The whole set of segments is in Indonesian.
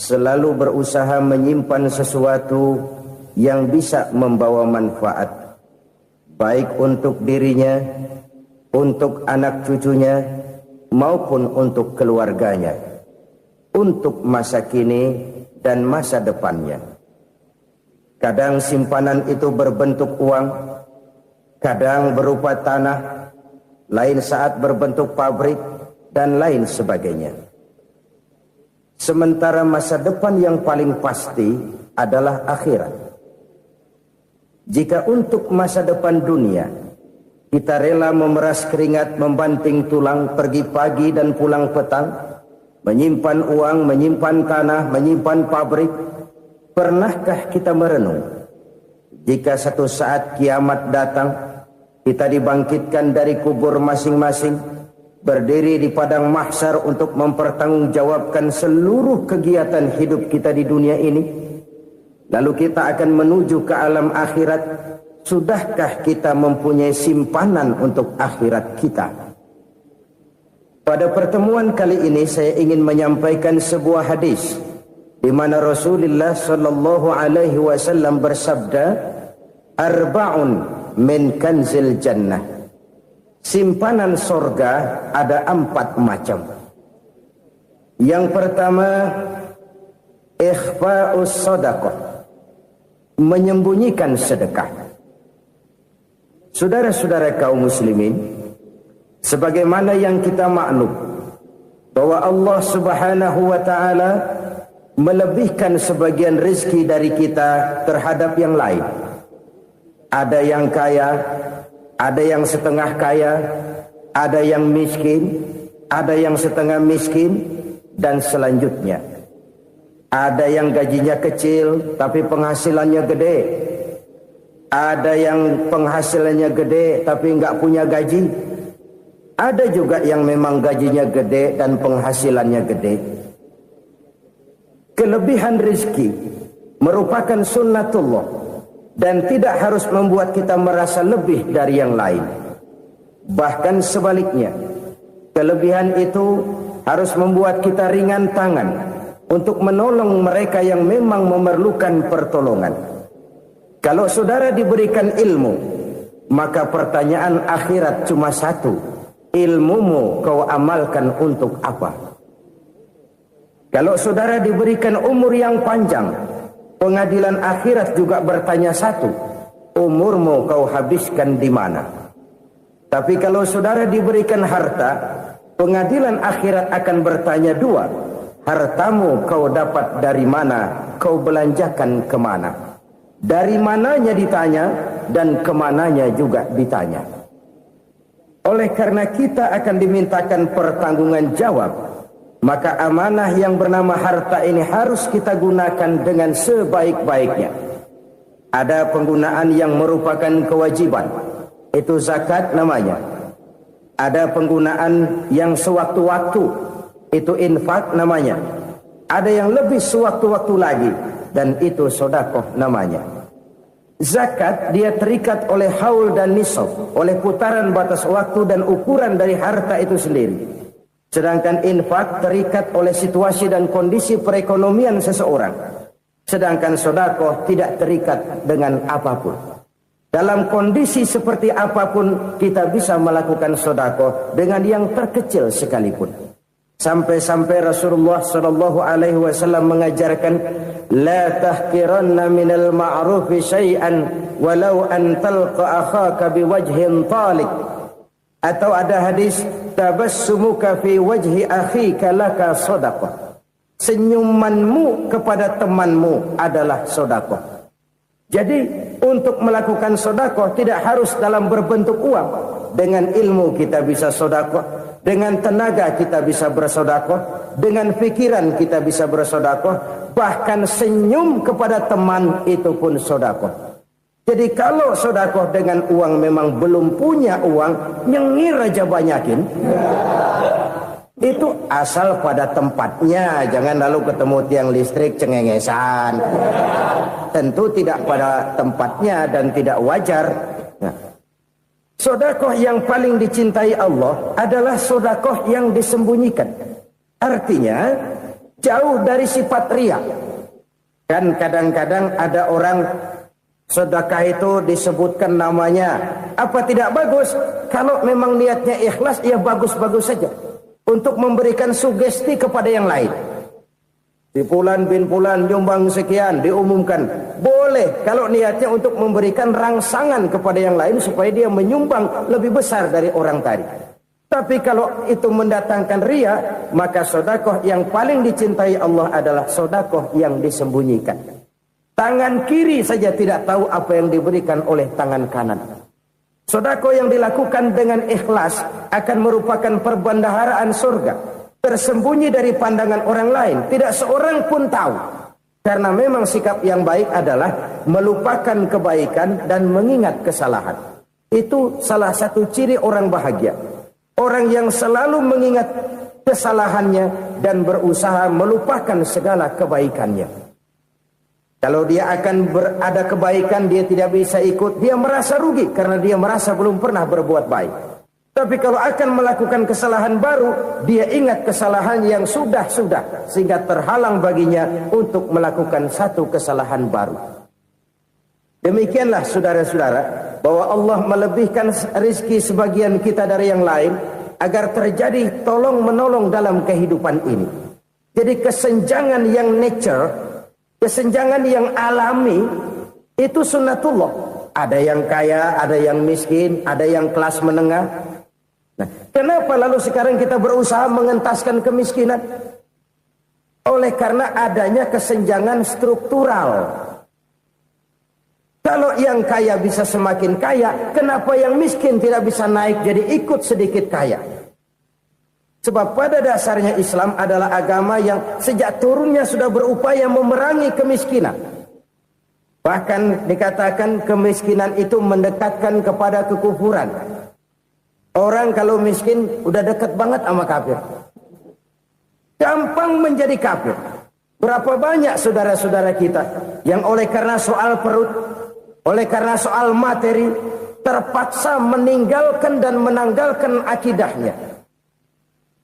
selalu berusaha menyimpan sesuatu yang bisa membawa manfaat, baik untuk dirinya, untuk anak cucunya, maupun untuk keluarganya, untuk masa kini dan masa depannya. Kadang simpanan itu berbentuk uang, kadang berupa tanah, lain saat berbentuk pabrik, dan lain sebagainya. Sementara masa depan yang paling pasti adalah akhirat. Jika untuk masa depan dunia kita rela memeras keringat, membanting tulang, pergi pagi dan pulang petang, menyimpan uang, menyimpan tanah, menyimpan pabrik, pernahkah kita merenung jika satu saat kiamat datang, kita dibangkitkan dari kubur masing-masing, berdiri di padang mahsyar untuk mempertanggungjawabkan seluruh kegiatan hidup kita di dunia ini? Lalu kita akan menuju ke alam akhirat. Sudahkah kita mempunyai simpanan untuk akhirat kita? Pada pertemuan kali ini saya ingin menyampaikan sebuah hadis di mana Rasulullah sallallahu alaihi wasallam bersabda, "Arba'un min kanzil jannah." Simpanan sorga ada 4 macam. Yang pertama, ikhfa'us shadaqah, menyembunyikan sedekah. Saudara-saudara kaum muslimin, sebagaimana yang kita maklum bahwa Allah Subhanahu wa taala melebihkan sebagian rezeki dari kita terhadap yang lain. Ada yang kaya, ada yang setengah kaya, ada yang miskin, ada yang setengah miskin, dan selanjutnya. Ada yang gajinya kecil tapi penghasilannya gede. Ada yang penghasilannya gede tapi nggak punya gaji. Ada juga yang memang gajinya gede dan penghasilannya gede. Kelebihan rezeki merupakan sunnatullah dan tidak harus membuat kita merasa lebih dari yang lain. Bahkan sebaliknya, kelebihan itu harus membuat kita ringan tangan untuk menolong mereka yang memang memerlukan pertolongan. Kalau saudara diberikan ilmu, maka pertanyaan akhirat cuma satu: ilmumu kau amalkan untuk apa? Kalau saudara diberikan umur yang panjang, pengadilan akhirat juga bertanya satu: umurmu kau habiskan di mana? Tapi kalau saudara diberikan harta, pengadilan akhirat akan bertanya dua: hartamu kau dapat dari mana, kau belanjakan kemana? Dari mananya ditanya, dan kemananya juga ditanya. Oleh karena kita akan dimintakan pertanggungan jawab, maka amanah yang bernama harta ini harus kita gunakan dengan sebaik-baiknya. Ada penggunaan yang merupakan kewajiban, itu zakat namanya. Ada penggunaan yang sewaktu-waktu, itu infak namanya. Ada yang lebih sewaktu-waktu lagi, dan itu sedekah namanya. Zakat dia terikat oleh haul dan nisab, oleh putaran batas waktu dan ukuran dari harta itu sendiri. Sedangkan infak terikat oleh situasi dan kondisi perekonomian seseorang. Sedangkan sedekah tidak terikat dengan apapun. Dalam kondisi seperti apapun kita bisa melakukan sedekah dengan yang terkecil sekalipun. Sampai-sampai Rasulullah sallallahu alaihi wasallam mengajarkan, la tahqiranna minal ma'rufi syai'an walau an talqa akhaka biwajhin talik. Atau ada hadis, tabassumuka fi wajhi akhika laka shadaqah. Senyumanmu kepada temanmu adalah sedekah. Jadi untuk melakukan sedekah tidak harus dalam berbentuk uang. Dengan ilmu kita bisa sedekah, dengan tenaga kita bisa bersedekah, dengan pikiran kita bisa bersedekah, bahkan senyum kepada teman itu pun sedekah. Jadi kalau sedekah dengan uang memang belum punya uang, nyengir aja banyakin. Itu asal pada tempatnya, jangan lalu ketemu tiang listrik cengengesan. Tentu tidak pada tempatnya dan tidak wajar. Nah, sedekah yang paling dicintai Allah adalah sedekah yang disembunyikan. Artinya, jauh dari sifat riya. Kan kadang-kadang ada orang sedekah itu disebutkan namanya, apa tidak bagus? Kalau memang niatnya ikhlas, ya bagus-bagus saja. Untuk memberikan sugesti kepada yang lain. Di Fulan bin Fulan nyumbang sekian, diumumkan. Boleh kalau niatnya untuk memberikan rangsangan kepada yang lain supaya dia menyumbang lebih besar dari orang tadi. Tapi kalau itu mendatangkan riya, maka sedekah yang paling dicintai Allah adalah sedekah yang disembunyikan. Tangan kiri saja tidak tahu apa yang diberikan oleh tangan kanan. Sedekah yang dilakukan dengan ikhlas akan merupakan perbendaharaan surga, tersembunyi dari pandangan orang lain, tidak seorang pun tahu. Karena memang sikap yang baik adalah melupakan kebaikan dan mengingat kesalahan. Itu salah satu ciri orang bahagia. Orang yang selalu mengingat kesalahannya dan berusaha melupakan segala kebaikannya. Kalau dia akan berada kebaikan, dia tidak bisa ikut, dia merasa rugi karena dia merasa belum pernah berbuat baik. Tapi kalau akan melakukan kesalahan baru, dia ingat kesalahan yang sudah-sudah, sehingga terhalang baginya untuk melakukan satu kesalahan baru. Demikianlah saudara-saudara, bahwa Allah melebihkan rizki sebagian kita dari yang lain, agar terjadi tolong-menolong dalam kehidupan ini. Jadi kesenjangan yang nature, kesenjangan yang alami, itu sunnatullah. Ada yang kaya, ada yang miskin, ada yang kelas menengah. Nah, kenapa lalu sekarang kita berusaha mengentaskan kemiskinan? Oleh karena adanya kesenjangan struktural. Kalau yang kaya bisa semakin kaya, kenapa yang miskin tidak bisa naik jadi ikut sedikit kaya? Sebab pada dasarnya Islam adalah agama yang sejak turunnya sudah berupaya memerangi kemiskinan. Bahkan dikatakan kemiskinan itu mendekatkan kepada kekufuran. Orang kalau miskin udah dekat banget sama kafir. Gampang menjadi kafir. Berapa banyak saudara-saudara kita yang oleh karena soal perut, oleh karena soal materi, terpaksa meninggalkan dan menanggalkan akidahnya.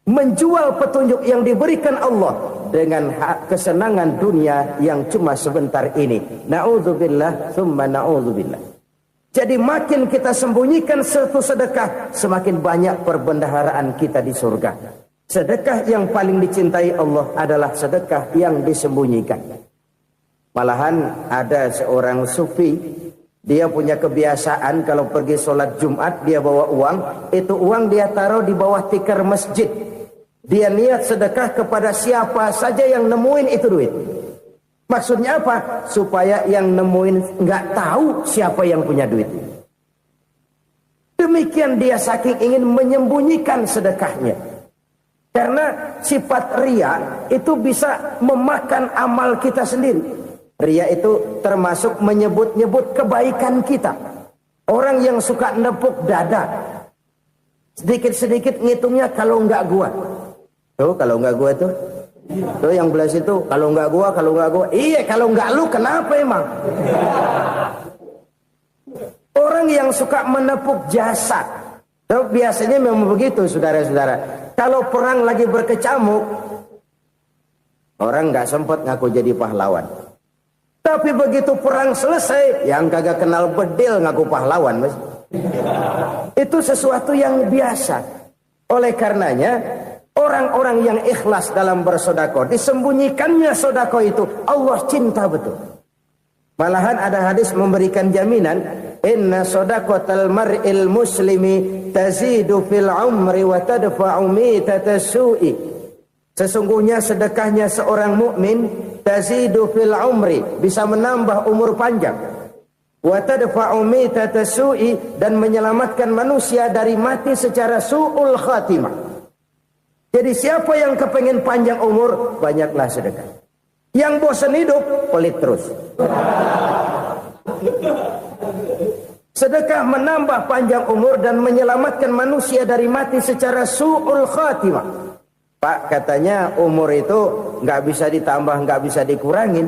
Menjual petunjuk yang diberikan Allah dengan kesenangan dunia yang cuma sebentar ini. Na'udzubillah, thumma na'udzubillah. Jadi makin kita sembunyikan satu sedekah, semakin banyak perbendaharaan kita di surga. Sedekah yang paling dicintai Allah adalah sedekah yang disembunyikan. Malahan ada seorang sufi, dia punya kebiasaan kalau pergi sholat Jumat dia bawa uang, itu uang dia taruh di bawah tikar masjid. Dia niat sedekah kepada siapa saja yang nemuin itu duit. Maksudnya apa? Supaya yang nemuin nggak tahu siapa yang punya duit. Demikian dia saking ingin menyembunyikan sedekahnya. Karena sifat riya itu bisa memakan amal kita sendiri. Riya itu termasuk menyebut-nyebut kebaikan kita. Orang yang suka nepuk dada, sedikit-sedikit ngitungnya kalau nggak gua. Tuh kalau nggak gua tuh. Tuh yang belas itu kalau nggak gua. Iya kalau nggak lu kenapa emang? Orang yang suka menepuk jasad. Tuh biasanya memang begitu saudara-saudara. Kalau perang lagi berkecamuk, orang nggak sempat ngaku jadi pahlawan. Tapi begitu perang selesai, yang kagak kenal bedil ngaku pahlawan, mas. Itu sesuatu yang biasa. Oleh karenanya, orang-orang yang ikhlas dalam bersedekah, disembunyikannya sedekah itu, Allah cinta betul. Malahan ada hadis memberikan jaminan, inna sadaqatal mar'il muslimi tazidu fil umri wa tadfa'u mitatas su'i. Sesungguhnya sedekahnya seorang mukmin tazidu fil umri, bisa menambah umur panjang. Wa tadfa'u mitatas su'i, dan menyelamatkan manusia dari mati secara su'ul khatimah. Jadi siapa yang kepengen panjang umur, banyaklah sedekah. Yang bosan hidup, pelit terus. Sedekah menambah panjang umur dan menyelamatkan manusia dari mati secara su'ul khatimah. Pak, katanya umur itu nggak bisa ditambah, nggak bisa dikurangin.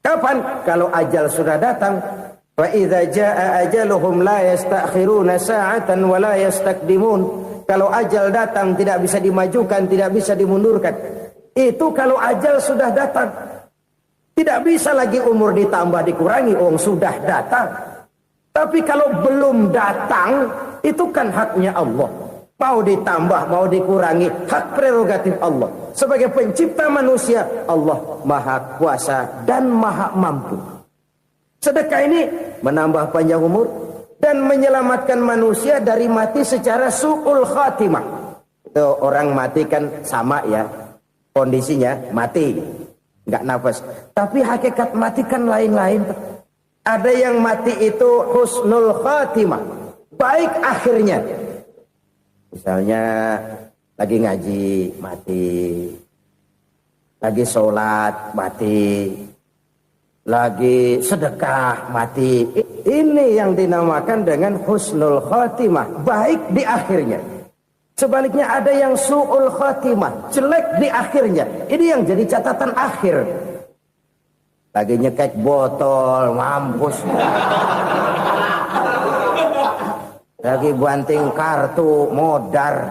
Kapan? Kalau ajal sudah datang. Fa idza jaa ajaluhum la yastakhiruna sa'atan wa la yastaqdimun. Kalau ajal datang tidak bisa dimajukan, tidak bisa dimundurkan. Itu kalau ajal sudah datang. Tidak bisa lagi umur ditambah dikurangi, sudah datang. Tapi kalau belum datang, itu kan haknya Allah. Mau ditambah, mau dikurangi, hak prerogatif Allah. Sebagai pencipta manusia, Allah maha kuasa dan maha mampu. Sedekah ini menambah panjang umur dan menyelamatkan manusia dari mati secara su'ul khatimah. Itu orang mati kan sama ya, kondisinya mati, nggak nafas. Tapi hakikat mati kan lain-lain. Ada yang mati itu husnul khatimah, baik akhirnya. Misalnya lagi ngaji mati, lagi sholat mati, lagi sedekah mati. Ini yang dinamakan dengan husnul khatimah, baik di akhirnya. Sebaliknya ada yang su'ul khatimah, jelek di akhirnya. Ini yang jadi catatan akhir. Lagi nyekek botol, mampus. Lagi banting kartu, modar.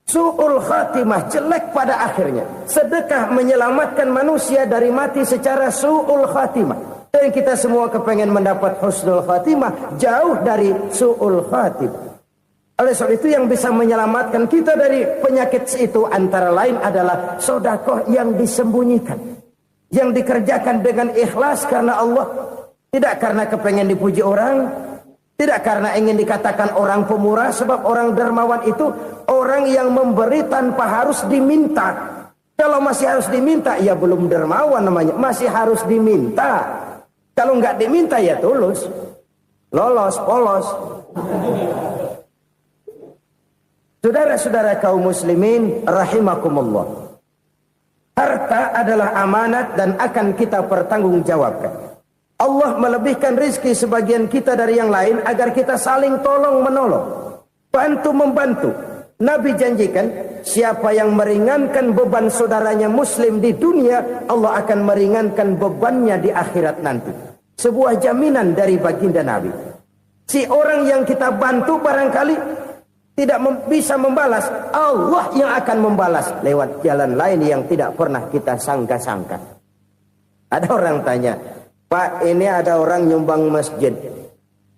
Su'ul khatimah, jelek pada akhirnya. Sedekah menyelamatkan manusia dari mati secara su'ul khatimah. Dan kita semua kepengen mendapat husnul khatimah, jauh dari su'ul khatimah. Oleh sebab itu yang bisa menyelamatkan kita dari penyakit itu antara lain adalah sedekah yang disembunyikan, yang dikerjakan dengan ikhlas karena Allah. Tidak karena kepengen dipuji orang, tidak karena ingin dikatakan orang pemurah, sebab orang dermawan itu orang yang memberi tanpa harus diminta. Kalau masih harus diminta, ya belum dermawan namanya, masih harus diminta. Kalau nggak diminta ya tulus, lolos, polos. Saudara-saudara kaum muslimin rahimakumullah. Harta adalah amanat dan akan kita pertanggungjawabkan. Allah melebihkan rizki sebagian kita dari yang lain agar kita saling tolong menolong, bantu membantu. Nabi janjikan siapa yang meringankan beban saudaranya muslim di dunia, Allah akan meringankan bebannya di akhirat nanti. Sebuah jaminan dari baginda Nabi. Si orang yang kita bantu barangkali tidak bisa membalas, Allah yang akan membalas lewat jalan lain yang tidak pernah kita sangka-sangka. Ada orang tanya, Pak, ini ada orang nyumbang masjid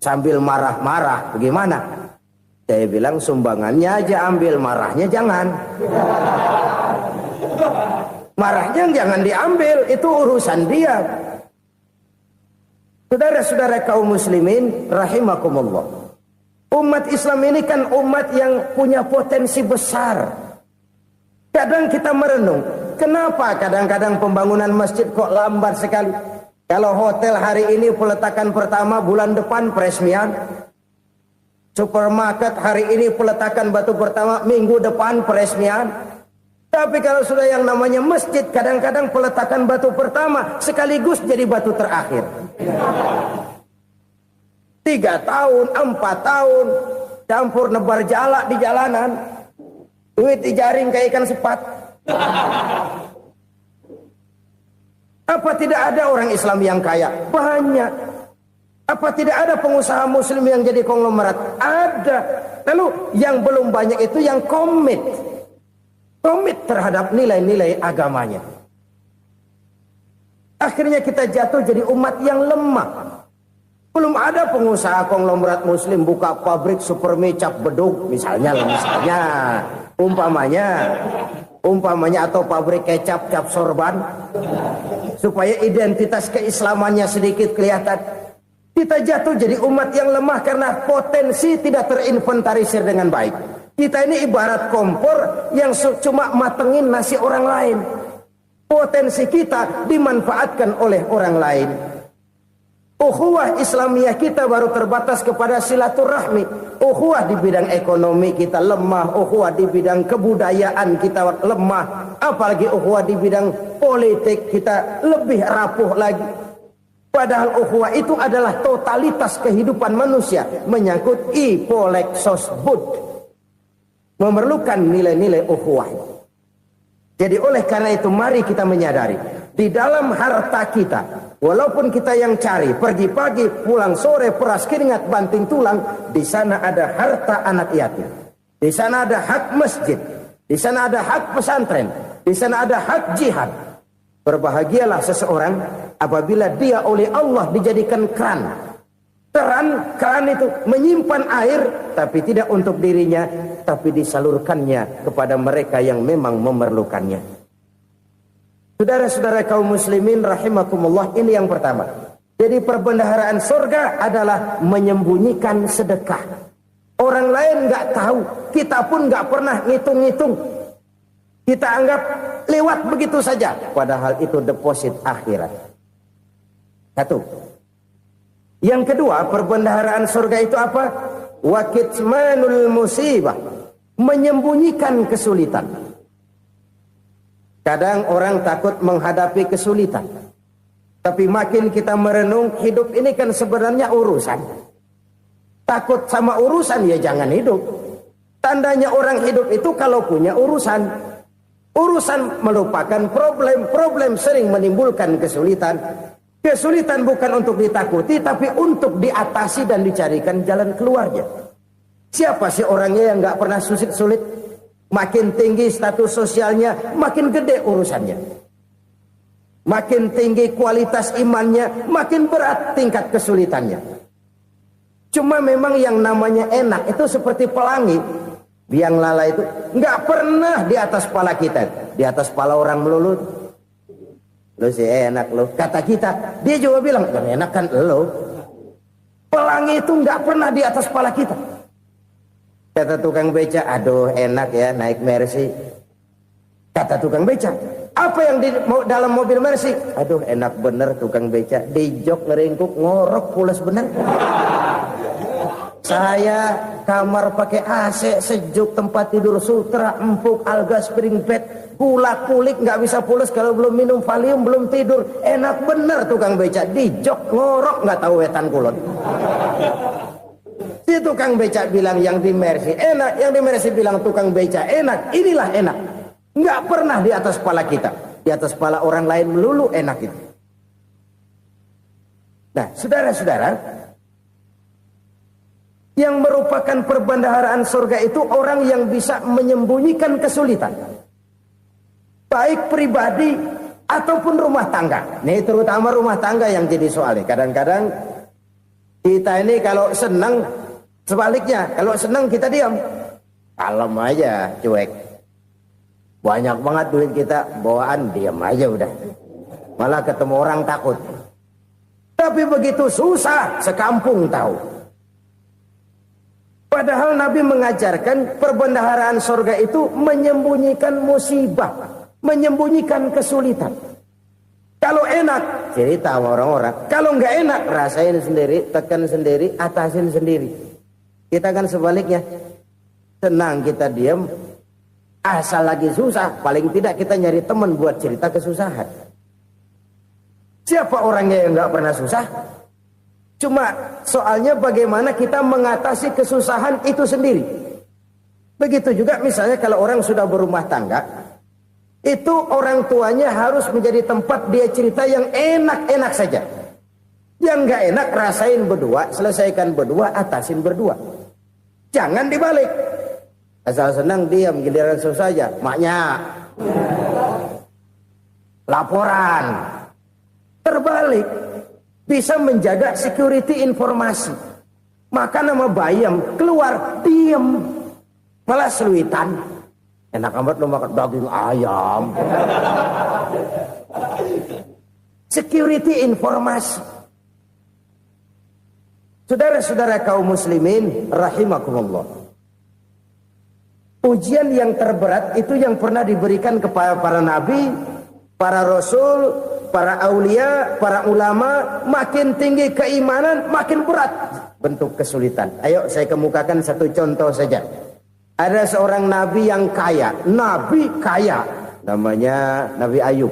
sambil marah-marah, bagaimana? Saya bilang sumbangannya aja ambil, marahnya jangan. Marahnya jangan diambil, itu urusan dia. Saudara-saudara kaum muslimin rahimakumullah. Umat Islam ini kan umat yang punya potensi besar. Kadang kita merenung, kenapa kadang-kadang pembangunan masjid kok lambat sekali? Kalau hotel hari ini peletakan pertama, bulan depan peresmian. Supermarket hari ini peletakan batu pertama, minggu depan peresmian. Tapi kalau sudah yang namanya masjid, kadang-kadang peletakan batu pertama sekaligus jadi batu terakhir. 3 tahun, 4 tahun, campur nebar jalak di jalanan. Duit dijaring kayak ikan sepat. Apa tidak ada orang Islam yang kaya? Banyak. Apa tidak ada pengusaha muslim yang jadi konglomerat? Ada. Lalu yang belum banyak itu yang komit terhadap nilai-nilai agamanya. Akhirnya kita jatuh jadi umat yang lemah. Belum ada pengusaha konglomerat muslim buka pabrik supermi cap beduk misalnya umpamanya atau pabrik kecap cap sorban supaya identitas keislamannya sedikit kelihatan. Kita jatuh jadi umat yang lemah karena potensi tidak terinventarisir dengan baik. Kita ini ibarat kompor yang cuma matengin nasi orang lain. Potensi kita dimanfaatkan oleh orang lain. Ukhuwah Islamiyah kita baru terbatas kepada silaturahmi. Ukhuwah di bidang ekonomi kita lemah. Ukhuwah di bidang kebudayaan kita lemah. Apalagi ukhuwah di bidang politik kita lebih rapuh lagi. Padahal ukhuwah itu adalah totalitas kehidupan manusia. Menyangkut ipolek sosbud. Memerlukan nilai-nilai ukhuwah. Jadi oleh karena itu mari kita menyadari. Di dalam harta kita, walaupun kita yang cari, pergi pagi, pulang sore, peras keringat, banting tulang, di sana ada harta anak yatim. Di sana ada hak masjid. di sana ada hak pesantren, di sana ada hak jihad. Berbahagialah seseorang apabila dia oleh Allah dijadikan keran. Keran itu menyimpan air, tapi tidak untuk dirinya, tapi disalurkannya kepada mereka yang memang memerlukannya. Saudara-saudara kaum muslimin rahimakumullah, ini yang pertama. Jadi perbendaharaan surga adalah menyembunyikan sedekah. Orang lain nggak tahu, kita pun nggak pernah ngitung-ngitung. Kita anggap lewat begitu saja, padahal itu deposit akhirat. Satu. Yang kedua, perbendaharaan surga itu apa? Wa kitmanul musibah, menyembunyikan kesulitan. Kadang orang takut menghadapi kesulitan, tapi makin kita merenung, hidup ini kan sebenarnya urusan. Takut sama urusan, ya jangan hidup. Tandanya orang hidup itu kalau punya urusan. Urusan melupakan problem. Problem sering menimbulkan kesulitan. Kesulitan bukan untuk ditakuti, tapi untuk diatasi dan dicarikan jalan keluarnya. Siapa sih orangnya yang gak pernah sulit-sulit? Makin tinggi status sosialnya, makin gede urusannya. Makin tinggi kualitas imannya, makin berat tingkat kesulitannya. Cuma memang yang namanya enak itu seperti pelangi. Biang lala itu nggak pernah di atas kepala kita, di atas kepala orang melulu. Lu sih enak lu, kata kita. Dia juga bilang yang enak kan lu. Pelangi itu nggak pernah di atas kepala kita. Kata tukang beca, aduh enak ya naik Mercy. Kata tukang beca, apa yang di dalam mobil Mercy? Aduh enak bener tukang beca, di jok ngeringkuk ngorok pulas bener. Saya kamar pakai AC, sejuk, tempat tidur sutra, empuk, alga, spring bed, gula kulik, nggak bisa pulas kalau belum minum Valium, belum tidur. Enak bener tukang beca, di jok ngorok nggak tahu wetan kulon. Si tukang beca bilang yang di Mercy enak, yang di Mercy bilang tukang beca enak. Inilah enak, nggak pernah di atas kepala kita, di atas kepala orang lain melulu enak itu. Nah, saudara-saudara, yang merupakan perbendaharaan surga itu orang yang bisa menyembunyikan kesulitan, baik pribadi ataupun rumah tangga. Nih terutama rumah tangga yang jadi soalnya. Kadang-kadang kita ini kalau senang, sebaliknya kalau senang kita diam, kalem aja, cuek. Banyak banget duit kita bawaan, diam aja udah. Malah ketemu orang takut. Tapi begitu susah, sekampung tahu. Padahal Nabi mengajarkan perbendaharaan surga itu menyembunyikan musibah, menyembunyikan kesulitan. Kalau enak, cerita sama orang-orang. Kalau nggak enak, rasain sendiri, tekan sendiri, atasin sendiri. Kita kan sebaliknya, senang kita diam, asal lagi susah, paling tidak kita nyari teman buat cerita kesusahan. Siapa orangnya yang nggak pernah susah? Cuma soalnya bagaimana kita mengatasi kesusahan itu sendiri. Begitu juga misalnya kalau orang sudah berumah tangga, itu orang tuanya harus menjadi tempat dia cerita yang enak-enak saja. Yang nggak enak rasain berdua, selesaikan berdua, atasin berdua. Jangan dibalik. Asal senang diam, giliran susah saja. Maknya laporan. Terbalik. Bisa menjaga security informasi. Maka nama bayam keluar diam, malah seluitan. Enak amat lo makan daging ayam. Security informasi. Saudara-saudara kaum muslimin rahimakumullah. Ujian yang terberat itu yang pernah diberikan kepada para nabi, para rasul, para aulia, para ulama. Makin tinggi keimanan, makin berat bentuk kesulitan. Ayo saya kemukakan satu contoh saja. Ada seorang nabi yang kaya, nabi kaya, namanya Nabi Ayub.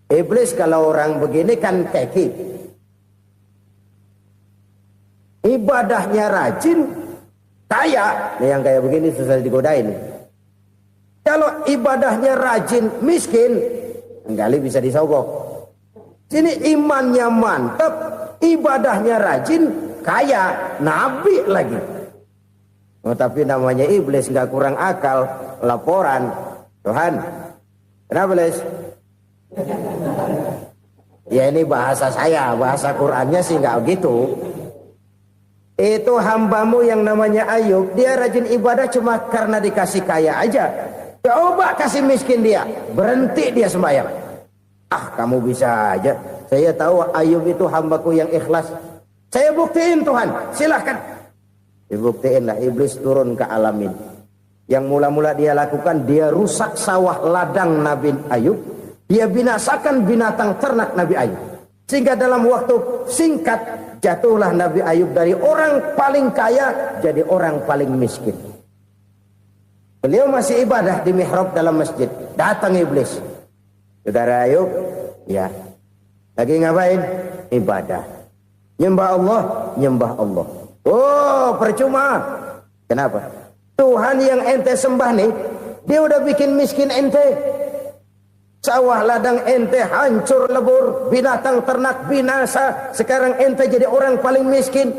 Iblis kalau orang begini kan keki, ibadahnya rajin, kaya. Nih yang kayak begini susah digodain. Kalau ibadahnya rajin, miskin, kali bisa disogok. Sini imannya mantap, ibadahnya rajin, kaya, nabi lagi. Oh, tapi namanya iblis nggak kurang akal. laporan. Tuhan, kenapa Les? Ya ini bahasa saya, bahasa Qur'annya sih nggak gitu. Itu hambamu yang namanya Ayub, dia rajin ibadah cuma karena dikasih kaya aja. Coba kasih miskin dia, berhenti dia sembahyang. Ah, kamu bisa aja. Saya tahu Ayub itu hambaku yang ikhlas. Saya buktiin Tuhan, silahkan. Dibuktiin lah, iblis turun ke alam ini. Yang mula-mula dia lakukan, dia rusak sawah ladang Nabi Ayub. Dia binasakan binatang ternak Nabi Ayub. Sehingga dalam waktu singkat, jatuhlah Nabi Ayub dari orang paling kaya, jadi orang paling miskin. Beliau masih ibadah di mihrab dalam masjid. Datang iblis. Saudara Ayub, ya. Lagi ngapain? Ibadah. Nyembah Allah, nyembah Allah. Oh, percuma. Kenapa? Tuhan yang ente sembah nih, dia udah bikin miskin ente. Sawah ladang ente hancur lebur, binatang ternak binasa. Sekarang ente jadi orang paling miskin.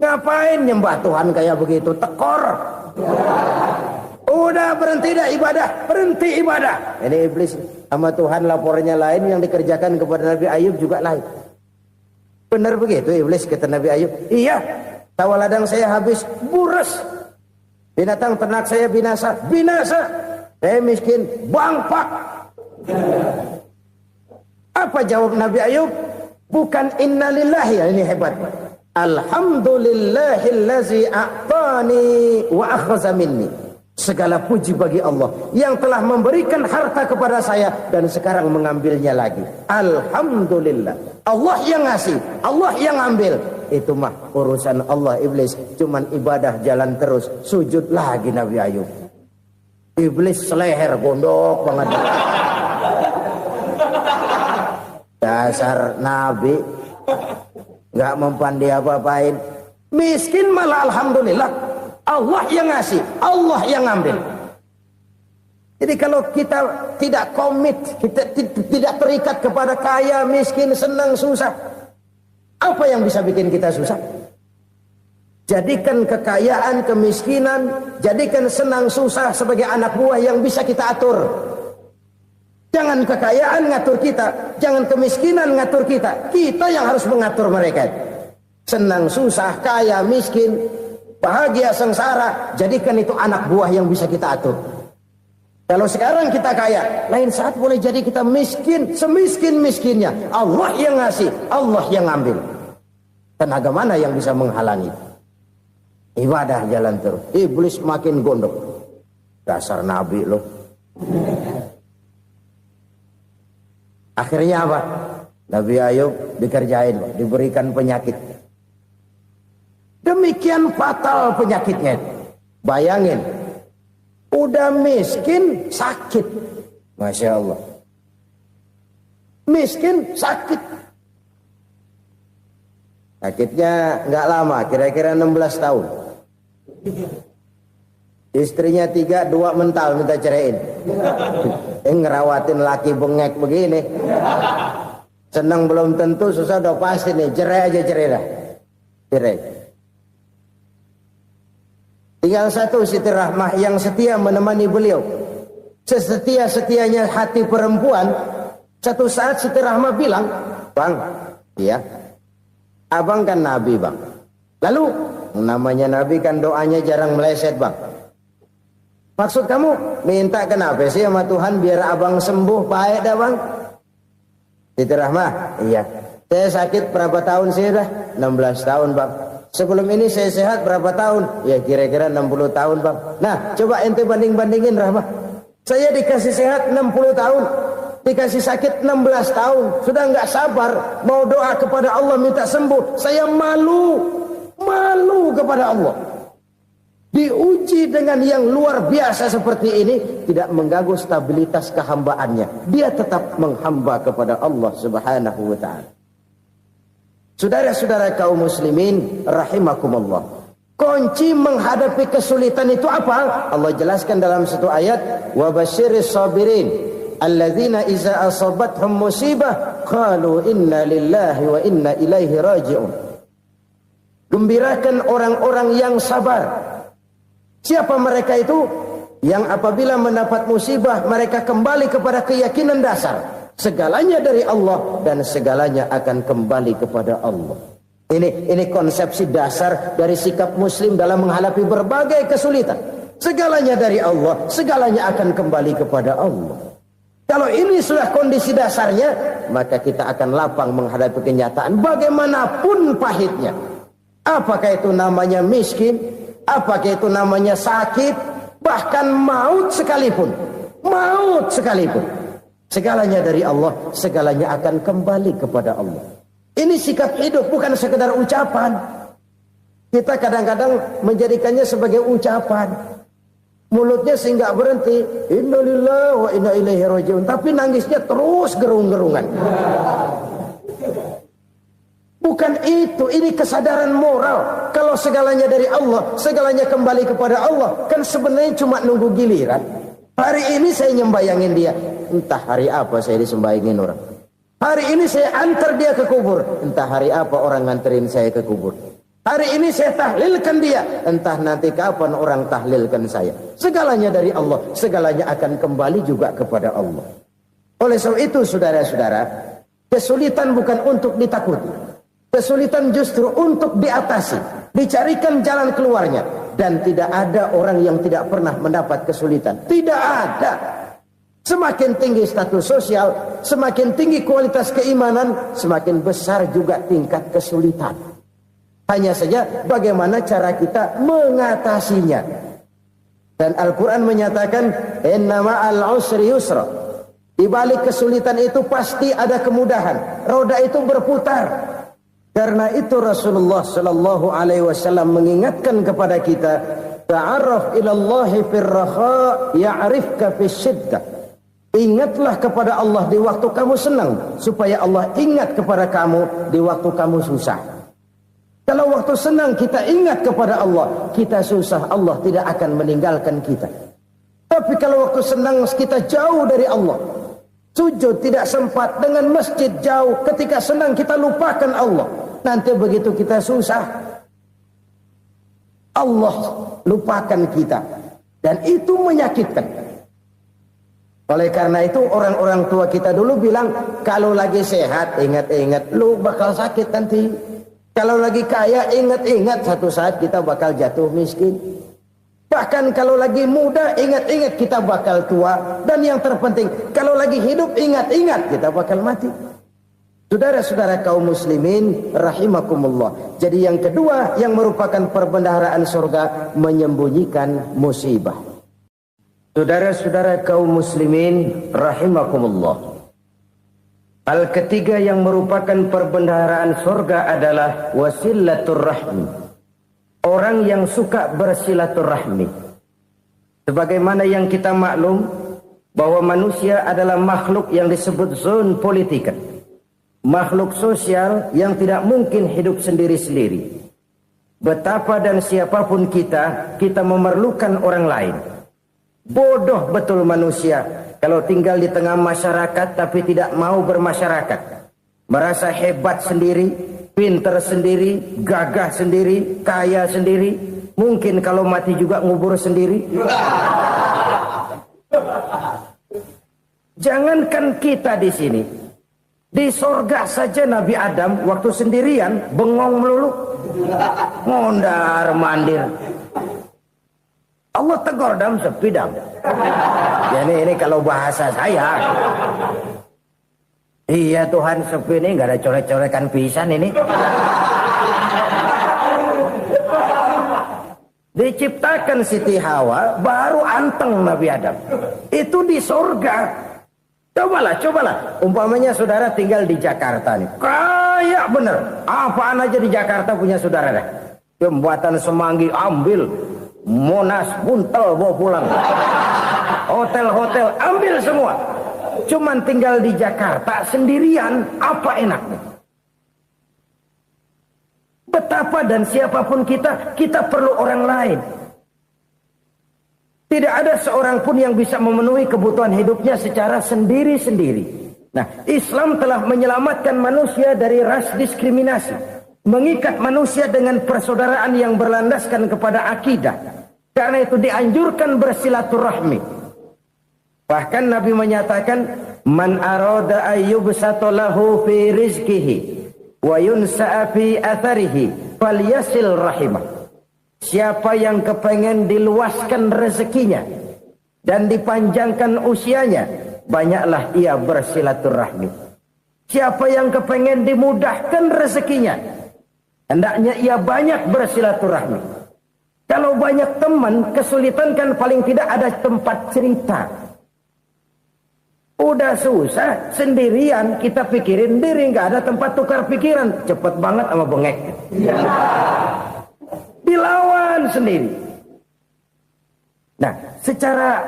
Ngapain nyembah Tuhan kayak begitu? Tekor. Udah berhenti dah ibadah, berhenti ibadah. Ini iblis sama Tuhan laporannya lain, yang dikerjakan kepada Nabi Ayub juga lain. Benar begitu iblis kata Nabi Ayub? Iya, sawah ladang saya habis, buras. Binatang ternak saya binasa, binasa. Saya miskin, bangpak. Apa jawab Nabi Ayub? Bukan innalillahi, ya ini hebat. Alhamdulillahillazi a'tani wa akhadha minni. Segala puji bagi Allah yang telah memberikan harta kepada saya dan sekarang mengambilnya lagi. Alhamdulillah. Allah yang ngasih, Allah yang ambil. Itu mah urusan Allah. Iblis cuman ibadah jalan terus, sujud lagi Nabi Ayub. Iblis seleher gondok banget. Dasar Nabi nggak mempan dia apa-apain. Miskin malah alhamdulillah. Allah yang ngasih, Allah yang ngambil. Jadi kalau kita tidak komit, kita tidak terikat kepada kaya, miskin, senang, susah, apa yang bisa bikin kita susah? Jadikan kekayaan, kemiskinan, jadikan senang, susah sebagai anak buah yang bisa kita atur. Jangan kekayaan ngatur kita, jangan kemiskinan ngatur kita. Kita yang harus mengatur mereka. Senang, susah, kaya, miskin, bahagia, sengsara, jadikan itu anak buah yang bisa kita atur. Kalau sekarang kita kaya, lain saat boleh jadi kita miskin, semiskin-miskinnya. Allah yang ngasih, Allah yang ngambil. Tenaga mana yang bisa menghalangi? Ibadah jalan terus. Iblis makin gondok. Dasar Nabi loh. Akhirnya apa? Nabi Ayub dikerjain, diberikan penyakit. Demikian fatal penyakitnya. Bayangin, udah miskin sakit. Masya Allah. Miskin sakit. Sakitnya nggak lama, kira-kira 16 tahun. Istrinya 3, 2 mental minta ceraiin. Ngerawatin laki bengek begini. Senang belum tentu, susah udah pasti nih. Cerai aja, cerai dah. Cerai. Tinggal satu Siti Rahmah yang setia menemani beliau. Sesetia-setianya hati perempuan. Satu saat Siti Rahmah bilang, "Bang, iya, abang kan Nabi bang. Lalu namanya Nabi kan doanya jarang meleset bang. Maksud kamu minta kenapa sih sama Tuhan biar abang sembuh baik dah bang?" Siti Rahmah, iya. Saya sakit berapa tahun sih dah? 16 tahun bang. Sebelum ini saya sehat berapa tahun? Ya kira-kira 60 tahun bang. Nah coba ente banding-bandingin Rahmah. Saya dikasih sehat 60 tahun. Dikasih sakit 16 tahun. Sudah nggak sabar. Mau doa kepada Allah minta sembuh. Saya malu. Malu kepada Allah. Diuji dengan yang luar biasa seperti ini. Tidak mengganggu stabilitas kehambaannya. Dia tetap menghamba kepada Allah subhanahu wa ta'ala. Saudara-saudara kaum muslimin rahimakumullah. Kunci menghadapi kesulitan itu apa? Allah jelaskan dalam satu ayat, wa basyiris sabirin alladzina iza asabathum musibah qalu inna lillahi wa inna ilaihi raji'un. Gembirakan orang-orang yang sabar. Siapa mereka itu? yang apabila mendapat musibah mereka kembali kepada keyakinan dasar segalanya dari Allah dan segalanya akan kembali kepada Allah. Ini konsepsi dasar dari sikap muslim dalam menghadapi berbagai kesulitan. Segalanya dari Allah, segalanya akan kembali kepada Allah. Kalau ini sudah kondisi dasarnya, maka kita akan lapang menghadapi kenyataan bagaimanapun pahitnya. Apakah itu namanya miskin, apakah itu namanya sakit, bahkan maut sekalipun. Maut sekalipun. Segalanya dari Allah, segalanya akan kembali kepada Allah. Ini sikap hidup, bukan sekedar ucapan. Kita kadang-kadang menjadikannya sebagai ucapan. Mulutnya sehingga berhenti, innalillahi wa inna ilaihi rajiun, tapi nangisnya terus gerung-gerungan. Bukan itu, ini kesadaran moral. Kalau segalanya dari Allah, segalanya kembali kepada Allah, kan sebenarnya cuma nunggu giliran. Hari ini saya nyembayangin dia, entah hari apa saya disembayangin orang. Hari ini saya antar dia ke kubur, entah hari apa orang nganterin saya ke kubur. Hari ini saya tahlilkan dia, entah nanti kapan orang tahlilkan saya. Segalanya dari Allah, segalanya akan kembali juga kepada Allah. Oleh sebab itu saudara-saudara, kesulitan bukan untuk ditakuti. Kesulitan justru untuk diatasi, dicarikan jalan keluarnya. Dan tidak ada orang yang tidak pernah mendapat kesulitan. Tidak ada. Semakin tinggi status sosial, semakin tinggi kualitas keimanan, semakin besar juga tingkat kesulitan. Hanya saja bagaimana cara kita mengatasinya. Dan Al-Quran menyatakan, inna ma'al usri yusra. Di balik kesulitan itu pasti ada kemudahan. Roda itu berputar. Karena itu Rasulullah sallallahu alaihi wasallam mengingatkan kepada kita, ta'arraf ila Allah fir raha ya'rifka fis syiddah. Ingatlah kepada Allah di waktu kamu senang, supaya Allah ingat kepada kamu di waktu kamu susah. Kalau waktu senang kita ingat kepada Allah, kita susah, Allah tidak akan meninggalkan kita. Tapi kalau waktu senang kita jauh dari Allah, sujud tidak sempat, dengan masjid jauh, ketika senang kita lupakan Allah. Nanti begitu kita susah, Allah lupakan kita. Dan itu menyakitkan. Oleh karena itu orang-orang tua kita dulu bilang, kalau lagi sehat ingat-ingat lu bakal sakit nanti. Kalau lagi kaya ingat-ingat satu saat kita bakal jatuh miskin. Bahkan kalau lagi muda ingat-ingat kita bakal tua. Dan yang terpenting, kalau lagi hidup ingat-ingat kita bakal mati. Saudara-saudara kaum muslimin rahimakumullah. Jadi yang kedua yang merupakan perbendaharaan surga, menyembunyikan musibah. Saudara-saudara kaum muslimin rahimakumullah. Hal ketiga yang merupakan perbendaharaan surga adalah wasilatur rahmi. Orang yang suka bersilaturahmi. Sebagaimana yang kita maklum bahwa manusia adalah makhluk yang disebut zon politika. Makhluk sosial yang tidak mungkin hidup sendiri-sendiri. Betapa dan siapapun kita memerlukan orang lain. Bodoh betul manusia kalau tinggal di tengah masyarakat tapi tidak mau bermasyarakat. Merasa hebat sendiri, pinter sendiri, gagah sendiri, kaya sendiri. Mungkin kalau mati juga ngubur sendiri. Jangankan kita di sini. Di sorga saja Nabi Adam waktu sendirian bengong melulu, ngondar mandir. Allah tegur dam sepi dam. Jadi ini kalau bahasa saya, iya Tuhan sepi ini nggak ada coret-coretan pisan ini. Diciptakan Siti Hawa baru anteng Nabi Adam. Itu di sorga. Cobalah. Umpamanya saudara tinggal di Jakarta nih. Kayak bener. Apaan aja di Jakarta punya saudara dah. Jembatan Semanggi ambil. Monas, Buntel bawa pulang. Hotel-hotel ambil semua. Cuman tinggal di Jakarta sendirian. Apa enaknya? Betapa dan siapapun kita perlu orang lain. Tidak ada seorang pun yang bisa memenuhi kebutuhan hidupnya secara sendiri-sendiri. Nah, Islam telah menyelamatkan manusia dari ras diskriminasi. Mengikat manusia dengan persaudaraan yang berlandaskan kepada akidah. Karena itu dianjurkan bersilaturahmi. Bahkan Nabi menyatakan, man arada ayyubsata lahu fi rizqihi wa yunsa'a fi atharihi falyasil rahimah. Siapa yang kepengen diluaskan rezekinya dan dipanjangkan usianya, banyaklah ia bersilaturahmi. Siapa yang kepengen dimudahkan rezekinya, hendaknya ia banyak bersilaturahmi. Kalau banyak teman, kesulitan kan paling tidak ada tempat cerita. Udah susah, sendirian kita pikirin diri, nggak ada tempat tukar pikiran. Cepet banget sama bengek. Dilawan sendiri. Nah, secara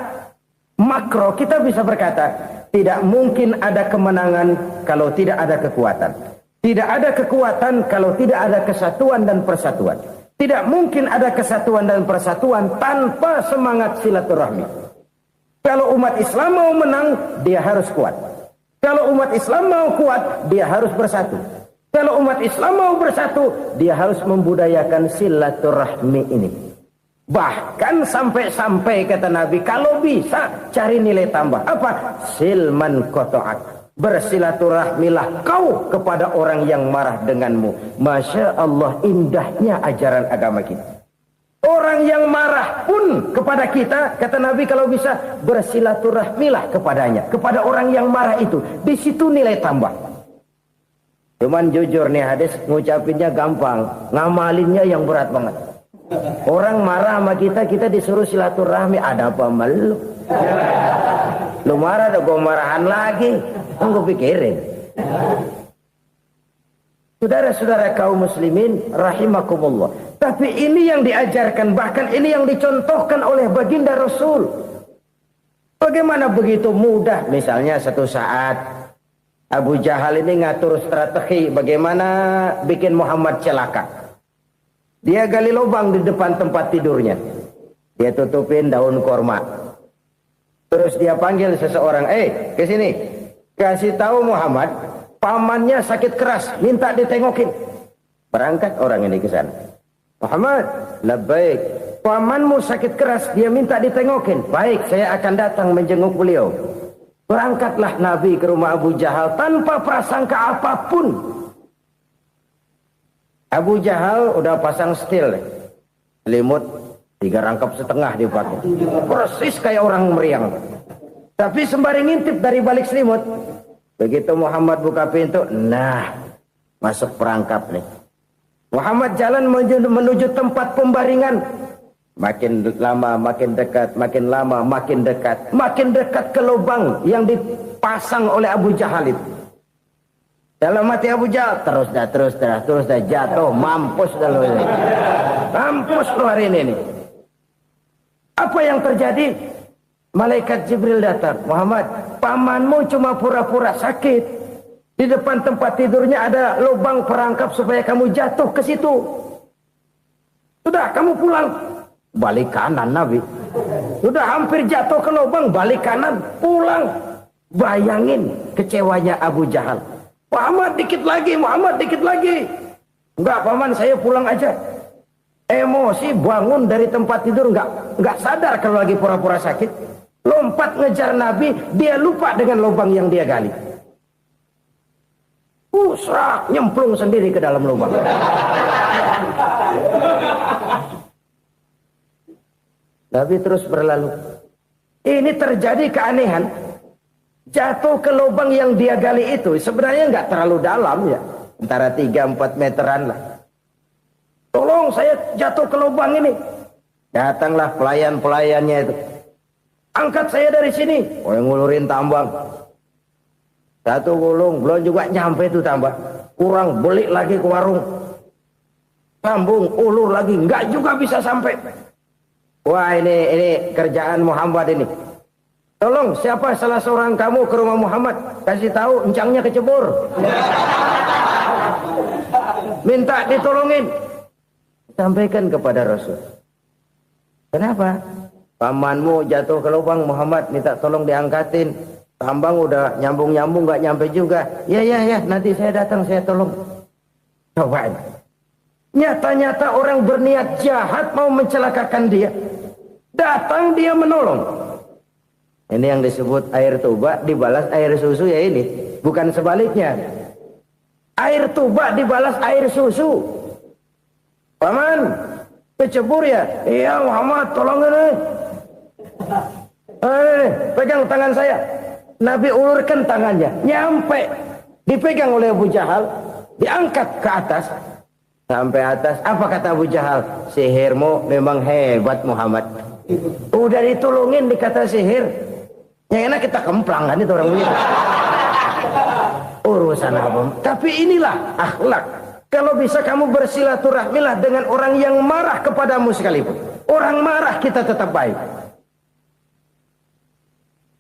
makro kita bisa berkata, tidak mungkin ada kemenangan kalau tidak ada kekuatan. Tidak ada kekuatan kalau tidak ada kesatuan dan persatuan. Tidak mungkin ada kesatuan dan persatuan tanpa semangat silaturahmi. Kalau umat Islam mau menang, dia harus kuat. Kalau umat Islam mau kuat, dia harus bersatu. Kalau umat Islam mau bersatu, dia harus membudayakan silaturahmi ini. Bahkan sampai-sampai kata Nabi, kalau bisa cari nilai tambah. Apa? Silman qata'ak. Bersilaturahmilah kau kepada orang yang marah denganmu. Masya Allah, indahnya ajaran agama kita. Orang yang marah pun kepada kita, kata Nabi, kalau bisa bersilaturahmilah kepadanya, kepada orang yang marah itu. Di situ nilai tambah. Cuman jujur nih hadis, ngucapinnya gampang, ngamalinnya yang berat banget. Orang marah sama kita, kita disuruh silaturahmi, ada apa malu? Lu marah, ada gue marahan lagi. Tunggu pikirin. Saudara-saudara kaum muslimin rahimakumullah. Tapi ini yang diajarkan, bahkan ini yang dicontohkan oleh baginda Rasul. Bagaimana begitu mudah? Misalnya satu saat Abu Jahal ini ngatur strategi bagaimana bikin Muhammad celaka. Dia gali lubang di depan tempat tidurnya. Dia tutupin daun korma. Terus dia panggil seseorang, ke sini. Kasih tahu Muhammad, pamannya sakit keras, minta ditengokin. Berangkat orang ini ke sana. Muhammad, labbaik. Pamanmu sakit keras, dia minta ditengokin. Baik, saya akan datang menjenguk beliau. Berangkatlah Nabi ke rumah Abu Jahal tanpa prasangka apapun. Abu Jahal udah pasang setil, selimut 3 rangkap setengah dipakai. Persis kayak orang meriang. Tapi sembari ngintip dari balik selimut. Begitu Muhammad buka pintu, nah, masuk perangkap nih. Muhammad jalan menuju tempat pembaringan. Makin lama makin dekat, makin lama makin dekat. Makin dekat ke lubang yang dipasang oleh Abu Jahal itu. Dalam hati Abu Jahal, terus dah jatuh, mampus dah lo ini. Mampus lo hari ini nih. Apa yang terjadi? Malaikat Jibril datang. Muhammad, pamanmu cuma pura-pura sakit. Di depan tempat tidurnya ada lubang perangkap supaya kamu jatuh ke situ. Sudah, kamu pulang. Balik kanan Nabi. Sudah hampir jatuh ke lubang, balik kanan, pulang. Bayangin kecewanya Abu Jahal. Muhammad dikit lagi, Muhammad dikit lagi. Enggak, paman, saya pulang aja. Emosi bangun dari tempat tidur, enggak sadar kalau lagi pura-pura sakit. Lompat ngejar Nabi, dia lupa dengan lubang yang dia gali. Serak, nyemplung sendiri ke dalam lubang. Nabi terus berlalu. Ini terjadi keanehan. Jatuh ke lubang yang dia gali itu sebenarnya nggak terlalu dalam ya. Antara 3-4 meteran lah. Tolong, saya jatuh ke lubang ini. Datanglah pelayan-pelayannya itu. Angkat saya dari sini. Oh, yang ngulurin tambang. Satu gulung, belum juga nyampe itu tambang. Kurang, beli lagi ke warung. Sambung, ulur lagi, nggak juga bisa sampai. Wah, ini kerjaan Muhammad ini. Tolong, siapa salah seorang kamu ke rumah Muhammad, kasih tahu encangnya kecebur. Minta ditolongin. Sampaikan kepada Rasul. Kenapa? Pamanmu jatuh ke lubang, Muhammad minta tolong diangkatin. Tambang udah nyambung-nyambung nggak nyampe juga. Ya, nanti saya datang, saya tolong. Coba. Nyata-nyata orang berniat jahat mau mencelakakan dia. Datang dia menolong. Ini yang disebut air tuba dibalas air susu ya ini. Bukan sebaliknya. Air tuba dibalas air susu. Paman, kecebur ya? Iya Muhammad, tolong ini. Pegang tangan saya. Nabi ulurkan tangannya, nyampe. Dipegang oleh Abu Jahal, diangkat ke atas. Sampai atas, apa kata Abu Jahal? Sihirmu memang hebat Muhammad. Udah ditolongin dikata sihir. Yang enak kita kemplang kan itu orang begitu. Urusan apa? Tapi inilah akhlak. Kalau bisa kamu bersilaturahmilah dengan orang yang marah kepadamu sekalipun. Orang marah kita tetap baik.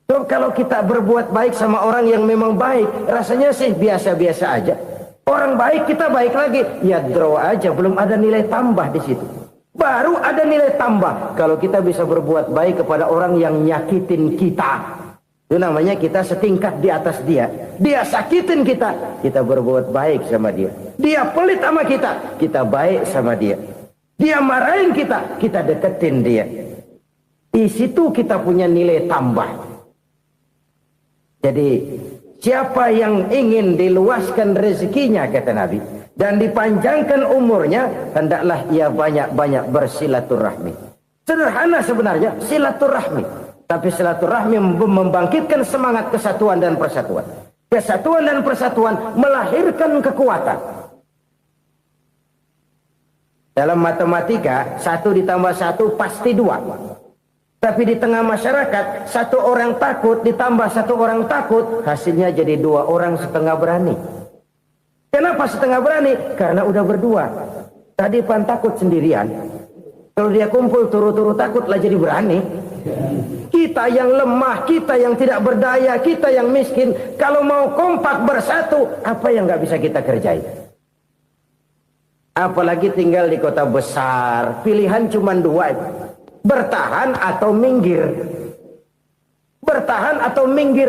So, kalau kita berbuat baik sama orang yang memang baik, rasanya sih biasa-biasa aja. Orang baik kita baik lagi, ya draw aja, belum ada nilai tambah di situ. Baru ada nilai tambah kalau kita bisa berbuat baik kepada orang yang nyakitin kita. Itu namanya kita setingkat di atas dia. Dia sakitin kita, kita berbuat baik sama dia. Dia pelit sama kita, kita baik sama dia. Dia marahin kita, kita deketin dia. Di situ kita punya nilai tambah. Jadi siapa yang ingin diluaskan rezekinya kata Nabi dan dipanjangkan umurnya, hendaklah ia banyak-banyak bersilaturahmi. Sederhana sebenarnya silaturahmi, tapi silaturahmi membangkitkan semangat kesatuan dan persatuan. Kesatuan dan persatuan melahirkan kekuatan. Dalam matematika 1 ditambah 1 pasti 2. Tapi di tengah masyarakat, 1 orang takut ditambah 1 orang takut, hasilnya jadi 2 orang setengah berani. Kenapa setengah berani? Karena udah berdua. Tadi pan takut sendirian. Kalau dia kumpul turu-turu takutlah jadi berani. Kita yang lemah, kita yang tidak berdaya, kita yang miskin, kalau mau kompak bersatu, apa yang nggak bisa kita kerjain? Apalagi tinggal di kota besar, pilihan cuma 2. Bertahan atau minggir. Bertahan atau minggir.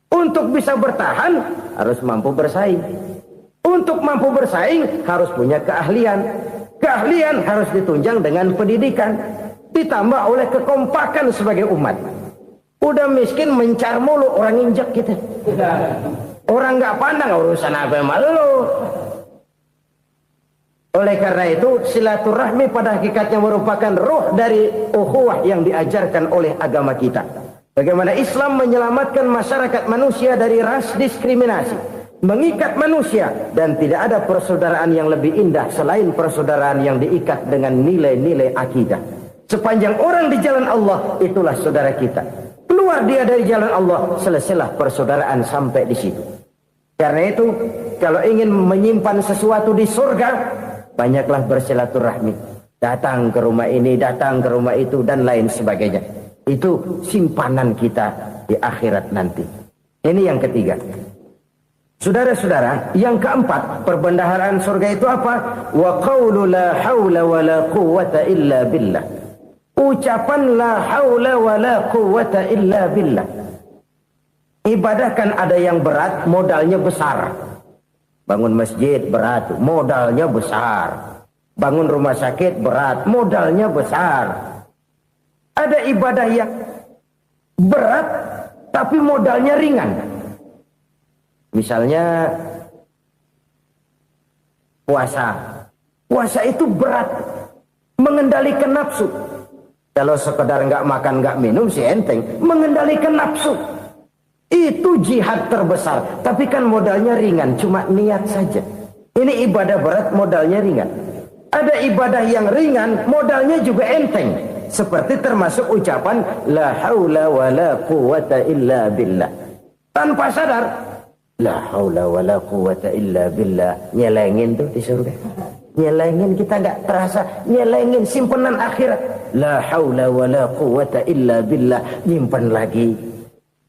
Untuk bisa bertahan harus mampu bersaing. Untuk mampu bersaing harus punya keahlian. Keahlian harus ditunjang dengan pendidikan, ditambah oleh kekompakan sebagai umat. Udah miskin mencar mulu, orang injek kita. Orang nggak pandang urusan apa malu. Oleh karena itu silaturahmi pada hakikatnya merupakan roh dari ukhuwah yang diajarkan oleh agama kita. Bagaimana Islam menyelamatkan masyarakat manusia dari ras diskriminasi, mengikat manusia, dan tidak ada persaudaraan yang lebih indah selain persaudaraan yang diikat dengan nilai-nilai akidah. Sepanjang orang di jalan Allah, itulah saudara kita. Keluar dia dari jalan Allah, selesailah persaudaraan sampai di situ. Karena itu, kalau ingin menyimpan sesuatu di surga, banyaklah bersilaturahmi. Datang ke rumah ini, datang ke rumah itu, dan lain sebagainya. Itu simpanan kita di akhirat nanti. Ini yang ketiga. Saudara-saudara, yang keempat, perbendaharaan surga itu apa? Wa qawlu la hawla wa la quwwata illa billah. Ucapan la hawla wa la quwwata illa billah. Ibadah kan ada yang berat, modalnya besar. Bangun masjid berat, modalnya besar. Bangun rumah sakit berat, modalnya besar. Ada ibadah yang berat, tapi modalnya ringan. Misalnya puasa. Puasa itu berat, mengendalikan nafsu. Kalau sekedar nggak makan nggak minum sih enteng, mengendalikan nafsu. Itu jihad terbesar, tapi kan modalnya ringan, cuma niat saja. Ini ibadah berat, modalnya ringan. Ada ibadah yang ringan, modalnya juga enteng. Seperti termasuk ucapan la haula wa la quwwata illa billah. Tanpa sadar, la haula wa la quwwata illa billah. Nyelengin tuh di surga. Nyelengin, kita nggak terasa, nyelengin simpenan akhirat. La haula wa la quwwata illa billah. Nyimpan lagi.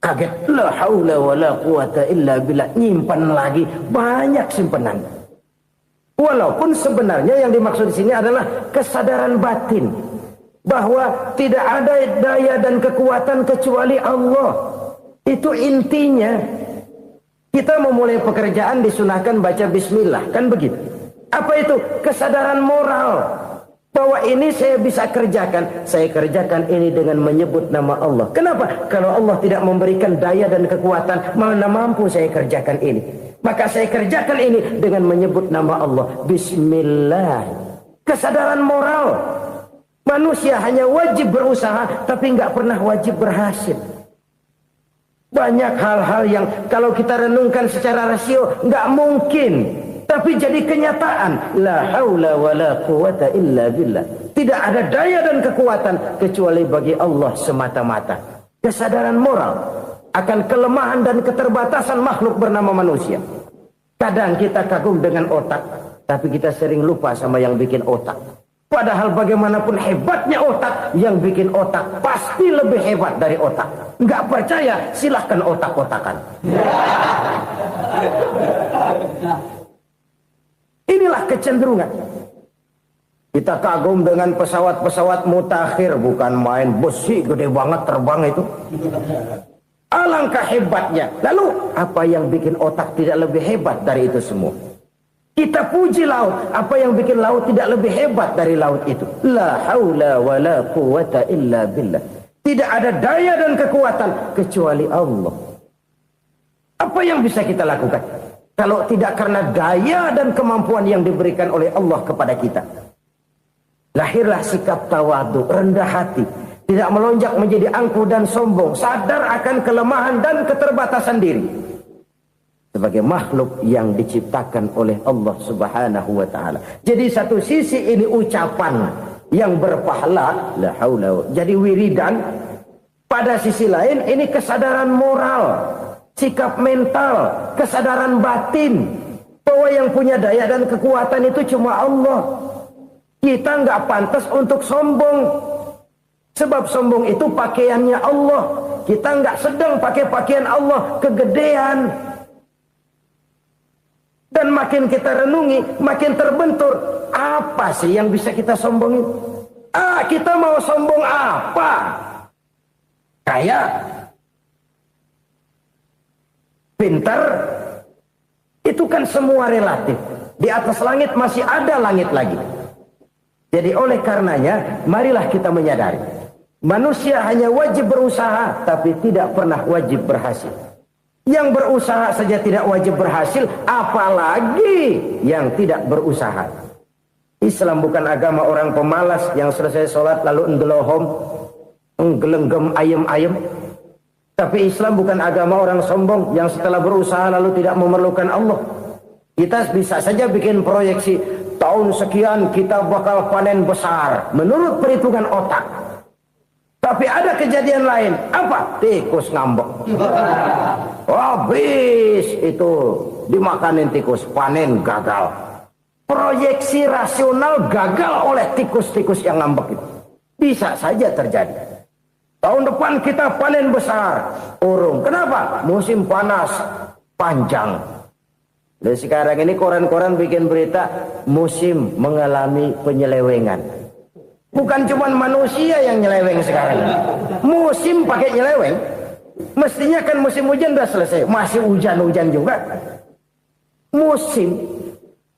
Kaget, la haula wa la quwwata illa billah, nyimpan lagi, banyak simpanan. Walaupun sebenarnya yang dimaksud di sini adalah kesadaran batin bahwa tidak ada daya dan kekuatan kecuali Allah. Itu intinya. Kita memulai pekerjaan disunahkan baca bismillah, kan begitu. Apa itu? Kesadaran moral. Bahwa ini saya bisa kerjakan. Saya kerjakan ini dengan menyebut nama Allah. Kenapa? Kalau Allah tidak memberikan daya dan kekuatan, mana mampu saya kerjakan ini. Maka saya kerjakan ini dengan menyebut nama Allah. Bismillah. Kesadaran moral. Manusia hanya wajib berusaha, tapi nggak pernah wajib berhasil. Banyak hal-hal yang kalau kita renungkan secara rasio nggak mungkin. Tapi jadi kenyataan. La haula wa la quwata illa billah. Tidak ada daya dan kekuatan kecuali bagi Allah semata-mata. Kesadaran moral akan kelemahan dan keterbatasan makhluk bernama manusia. Kadang kita kagum dengan otak, tapi kita sering lupa sama yang bikin otak. Padahal bagaimanapun hebatnya otak, yang bikin otak pasti lebih hebat dari otak. Nggak percaya, silahkan otak-otakan. Inilah kecenderungan. Kita kagum dengan pesawat-pesawat mutakhir, bukan main, besi gede banget terbang itu. Alangkah hebatnya. Lalu apa yang bikin otak tidak lebih hebat dari itu semua? Kita puji laut, apa yang bikin laut tidak lebih hebat dari laut itu? La haula wa la quwata illa billah. Tidak ada daya dan kekuatan kecuali Allah. Apa yang bisa kita lakukan? Kalau tidak karena daya dan kemampuan yang diberikan oleh Allah kepada kita. Lahirlah sikap tawadu, rendah hati. Tidak melonjak menjadi angkuh dan sombong. Sadar akan kelemahan dan keterbatasan diri. Sebagai makhluk yang diciptakan oleh Allah subhanahu wa ta'ala. Jadi satu sisi ini ucapan yang berpahala. La haula. Jadi wiridan. Pada sisi lain ini kesadaran moral. Sikap mental, kesadaran batin bahwa yang punya daya dan kekuatan itu cuma Allah. Kita nggak pantas untuk sombong, sebab sombong itu pakaiannya Allah. Kita nggak sedang pakai pakaian Allah, kegedean. Dan makin kita renungi, makin terbentur. Apa sih yang bisa kita sombongin? Kita mau sombong apa? Kaya, pintar, itu kan semua relatif. Di atas langit masih ada langit lagi. Jadi oleh karenanya, marilah kita menyadari. Manusia hanya wajib berusaha, tapi tidak pernah wajib berhasil. Yang berusaha saja tidak wajib berhasil, apalagi yang tidak berusaha. Islam bukan agama orang pemalas yang selesai sholat lalu endelohom, nggelenggem ayem-ayem. Tapi Islam bukan agama orang sombong yang setelah berusaha lalu tidak memerlukan Allah. Kita bisa saja bikin proyeksi tahun sekian kita bakal panen besar menurut perhitungan otak. Tapi ada kejadian lain. Apa? Tikus ngambek. Habis itu dimakanin tikus, panen gagal. Proyeksi rasional gagal oleh tikus-tikus yang ngambek itu. Bisa saja terjadi. Tahun depan kita panen besar. Urung. Kenapa? Musim panas panjang. Dan sekarang ini koran-koran bikin berita musim mengalami penyelewengan. Bukan cuma manusia yang nyeleweng sekarang. Musim pakai nyeleweng. Mestinya kan musim hujan udah selesai. Masih hujan-hujan juga. Musim.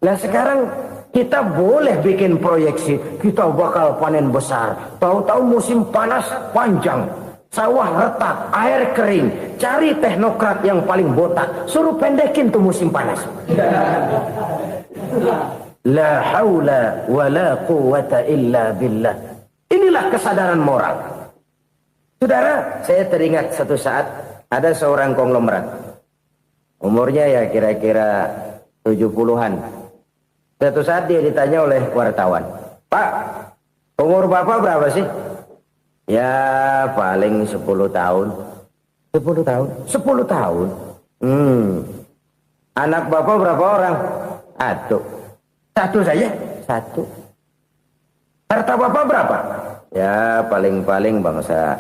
Nah sekarang kita boleh bikin proyeksi. Kita bakal panen besar. Tahu-tahu musim panas panjang. Sawah retak, air kering. Cari teknokrat yang paling botak. Suruh pendekin tuh musim panas. La haula wa la quwata illa billah. Inilah kesadaran moral. Saudara, saya teringat satu saat ada seorang konglomerat. Umurnya ya kira-kira 70-an. Satu saat dia ditanya oleh wartawan, "Pak, umur Bapak berapa sih?" "Ya paling 10 tahun." 10 tahun? 10 tahun? Anak Bapak berapa orang? Satu saja? Satu. Harta Bapak berapa? Ya paling-paling bangsa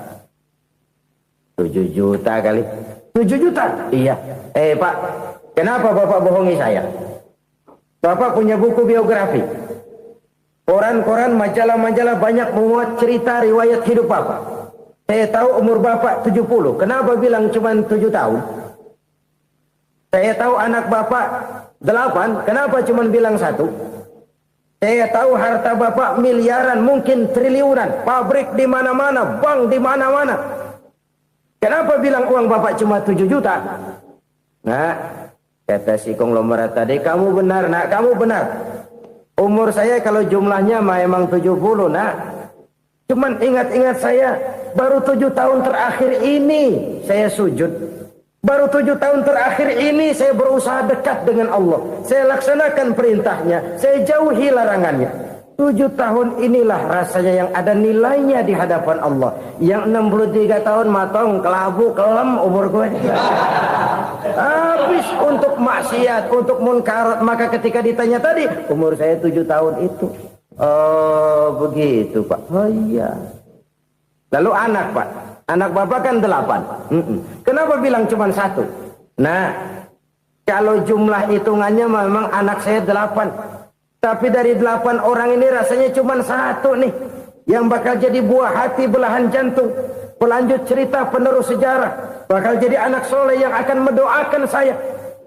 7 juta kali. 7 juta? Iya. Pak, kenapa Bapak bohongi saya? Bapak punya buku biografi. Koran-koran, majalah-majalah banyak memuat cerita riwayat hidup Bapak. Saya tahu umur Bapak 70. Kenapa bilang cuma 7 tahun? Saya tahu anak Bapak 8. Kenapa cuma bilang 1? Saya tahu harta bapak miliaran, mungkin triliunan, pabrik di mana-mana, bank di mana-mana. Kenapa bilang uang bapak cuma 7 juta? Nah, kata si konglomerat tadi, kamu benar nak, kamu benar. Umur saya kalau jumlahnya memang 70 nak. Cuman ingat-ingat saya, baru 7 tahun terakhir ini saya sujud. Baru 7 tahun terakhir ini saya berusaha dekat dengan Allah. Saya laksanakan perintahnya, saya jauhi larangannya. 7 tahun inilah rasanya yang ada nilainya di hadapan Allah. Yang 63 tahun matong, kelabu, kelem umur gue. Habis untuk maksiat, untuk munkarat. Maka ketika ditanya tadi, umur saya 7 tahun itu. Oh begitu Pak. Oh iya. Lalu anak Pak. Anak bapak kan 8. Kenapa bilang cuma 1? Nah, kalau jumlah hitungannya memang anak saya 8. Tapi dari 8 orang ini rasanya cuma 1 nih. Yang bakal jadi buah hati, belahan jantung. Pelanjut cerita, penerus sejarah. Bakal jadi anak soleh yang akan mendoakan saya.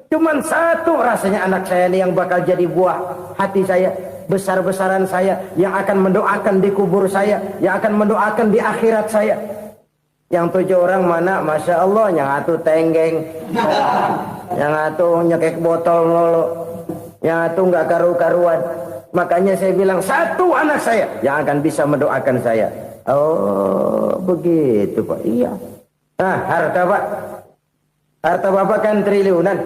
Cuma 1 rasanya anak saya ini yang bakal jadi buah hati saya. Besar-besaran saya. Yang akan mendoakan di kubur saya. Yang akan mendoakan di akhirat saya. Yang 7 orang mana, Masya Allah, yang satu tenggeng, yang satu nyekek botol mulu, yang satu nggak karu-karuan. Makanya saya bilang 1 anak saya yang akan bisa mendoakan saya. Oh begitu Pak. Iya. Nah harta Pak, harta bapak kan triliunan,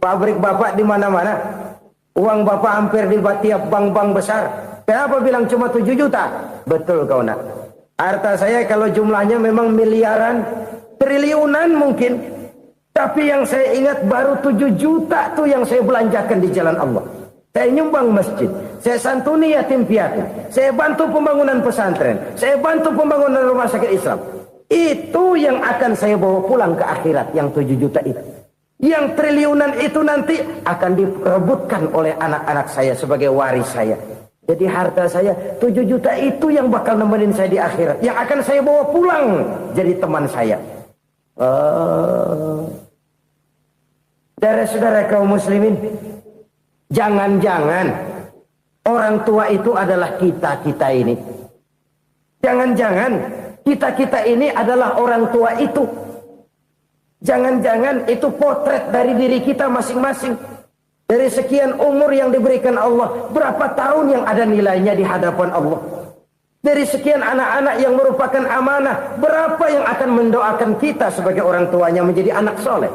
pabrik bapak di mana-mana, uang bapak hampir di tiap bank-bank besar. Kenapa bilang cuma 7 juta? Betul kau nak. Harta saya kalau jumlahnya memang miliaran, triliunan mungkin. Tapi yang saya ingat baru 7 juta tuh yang saya belanjakan di jalan Allah. Saya nyumbang masjid, saya santuni yatim piatu, saya bantu pembangunan pesantren, saya bantu pembangunan rumah sakit Islam. Itu yang akan saya bawa pulang ke akhirat, yang 7 juta itu. Yang triliunan itu nanti akan diperebutkan oleh anak-anak saya sebagai waris saya. Jadi harta saya 7 juta itu yang bakal nemenin saya di akhirat. Yang akan saya bawa pulang jadi teman saya. Saudara-saudara kaum muslimin, jangan-jangan orang tua itu adalah kita-kita ini. Jangan-jangan kita-kita ini adalah orang tua itu. Jangan-jangan itu potret dari diri kita masing-masing. Dari sekian umur yang diberikan Allah, berapa tahun yang ada nilainya di hadapan Allah? Dari sekian anak-anak yang merupakan amanah, berapa yang akan mendoakan kita sebagai orang tuanya menjadi anak soleh?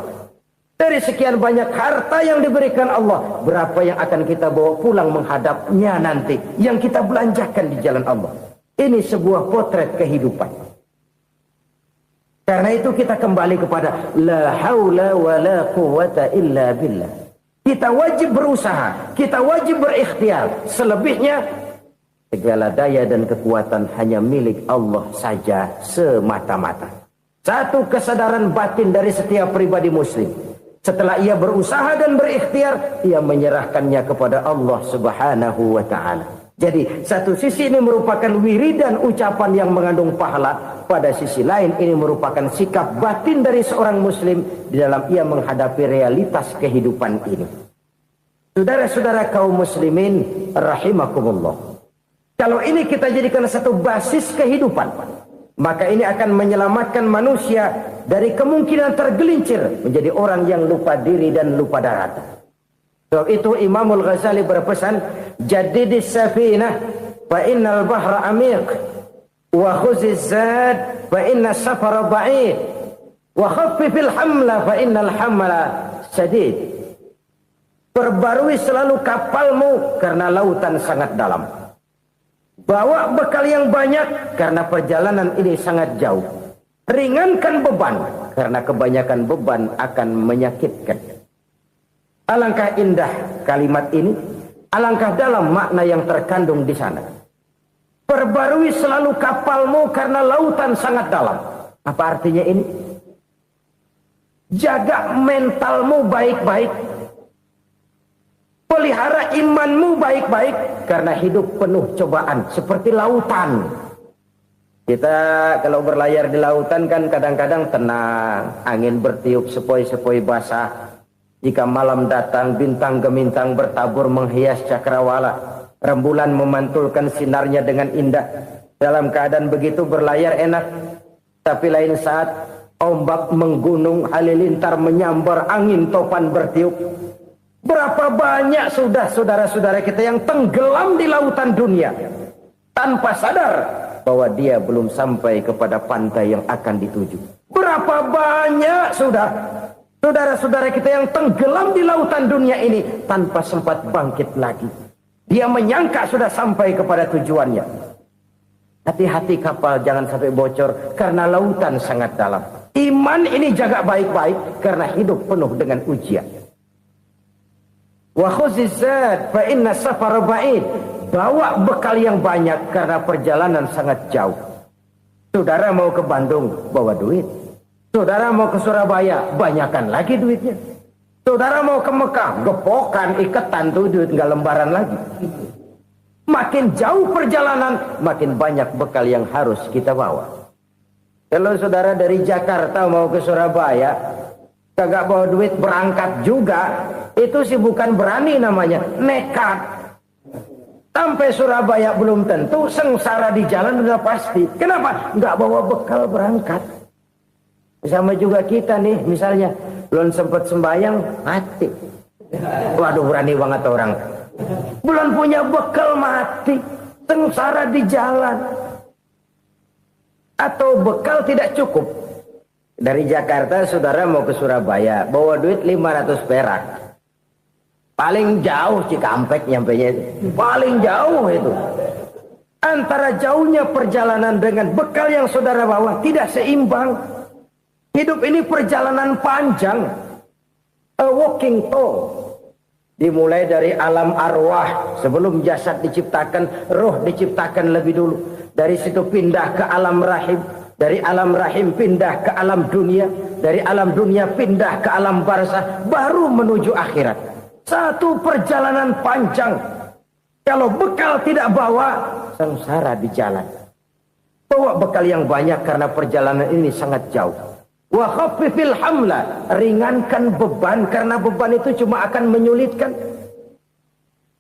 Dari sekian banyak harta yang diberikan Allah, berapa yang akan kita bawa pulang menghadapnya nanti, yang kita belanjakan di jalan Allah? Ini sebuah potret kehidupan. Karena itu kita kembali kepada la haula wa la quwata illa billah. Kita wajib berusaha, kita wajib berikhtiar. Selebihnya, segala daya dan kekuatan hanya milik Allah saja semata-mata. Satu kesadaran batin dari setiap pribadi muslim. Setelah ia berusaha dan berikhtiar, ia menyerahkannya kepada Allah Subhanahu wa ta'ala. Jadi, satu sisi ini merupakan wiridan ucapan yang mengandung pahala. Pada sisi lain, ini merupakan sikap batin dari seorang muslim di dalam ia menghadapi realitas kehidupan ini. Saudara-saudara kaum muslimin, rahimakumullah. Kalau ini kita jadikan satu basis kehidupan, maka ini akan menyelamatkan manusia dari kemungkinan tergelincir menjadi orang yang lupa diri dan lupa darat. Sebab itu Imamul Ghazali berpesan, jadidis safinah fa innal bahra amiq wa khuziz zad fa inna safara ba'id wa khaffifil hamla fa innal hamla sadid. Perbarui selalu kapalmu karena lautan sangat dalam. Bawa bekal yang banyak karena perjalanan ini sangat jauh. Ringankan beban karena kebanyakan beban akan menyakitkan. Alangkah indah kalimat ini, alangkah dalam makna yang terkandung di sana. Perbarui selalu kapalmu karena lautan sangat dalam. Apa artinya ini? Jaga mentalmu baik-baik. Pelihara imanmu baik-baik karena hidup penuh cobaan seperti lautan. Kita kalau berlayar di lautan kan kadang-kadang tenang, angin bertiup sepoi-sepoi basah. Jika malam datang bintang gemintang bertabur menghias cakrawala. Rembulan memantulkan sinarnya dengan indah. Dalam keadaan begitu berlayar enak. Tapi lain saat ombak menggunung, halilintar menyambar, angin topan bertiup. Berapa banyak sudah saudara-saudara kita yang tenggelam di lautan dunia tanpa sadar bahwa dia belum sampai kepada pantai yang akan dituju. Berapa banyak sudah saudara-saudara kita yang tenggelam di lautan dunia ini tanpa sempat bangkit lagi. Dia menyangka sudah sampai kepada tujuannya. Hati-hati kapal jangan sampai bocor karena lautan sangat dalam. Iman ini jaga baik-baik karena hidup penuh dengan ujian. Wa khuzizat fa inna safara ba'id. Bawa bekal yang banyak karena perjalanan sangat jauh. Saudara mau ke Bandung, bawa duit. Saudara mau ke Surabaya, banyakkan lagi duitnya. Saudara mau ke Mekah, gepokan, iketan tuh duit nggak lembaran lagi. Makin jauh perjalanan, makin banyak bekal yang harus kita bawa. Kalau saudara dari Jakarta mau ke Surabaya, kagak bawa duit berangkat juga, itu sih bukan berani namanya, nekat. Sampai Surabaya belum tentu, sengsara di jalan udah pasti. Kenapa? Nggak bawa bekal berangkat. Sama juga kita nih, misalnya belum sempat sembahyang, mati. Waduh, berani banget orang. Belum punya bekal, mati. Sengsara di jalan. Atau bekal tidak cukup. Dari Jakarta saudara mau ke Surabaya, bawa duit 500 perak. Paling jauh Cikampek nyampenya itu. Paling jauh itu. Antara jauhnya perjalanan dengan bekal yang saudara bawa tidak seimbang. Hidup ini perjalanan panjang. A walking tour. Dimulai dari alam arwah. Sebelum jasad diciptakan, roh diciptakan lebih dulu. Dari situ pindah ke alam rahim. Dari alam rahim pindah ke alam dunia. Dari alam dunia pindah ke alam barzah. Baru menuju akhirat. Satu perjalanan panjang. Kalau bekal tidak bawa, sengsara di jalan. Bawa bekal yang banyak karena perjalanan ini sangat jauh. Wa khaffifil hamla, ringankan beban karena beban itu cuma akan menyulitkan.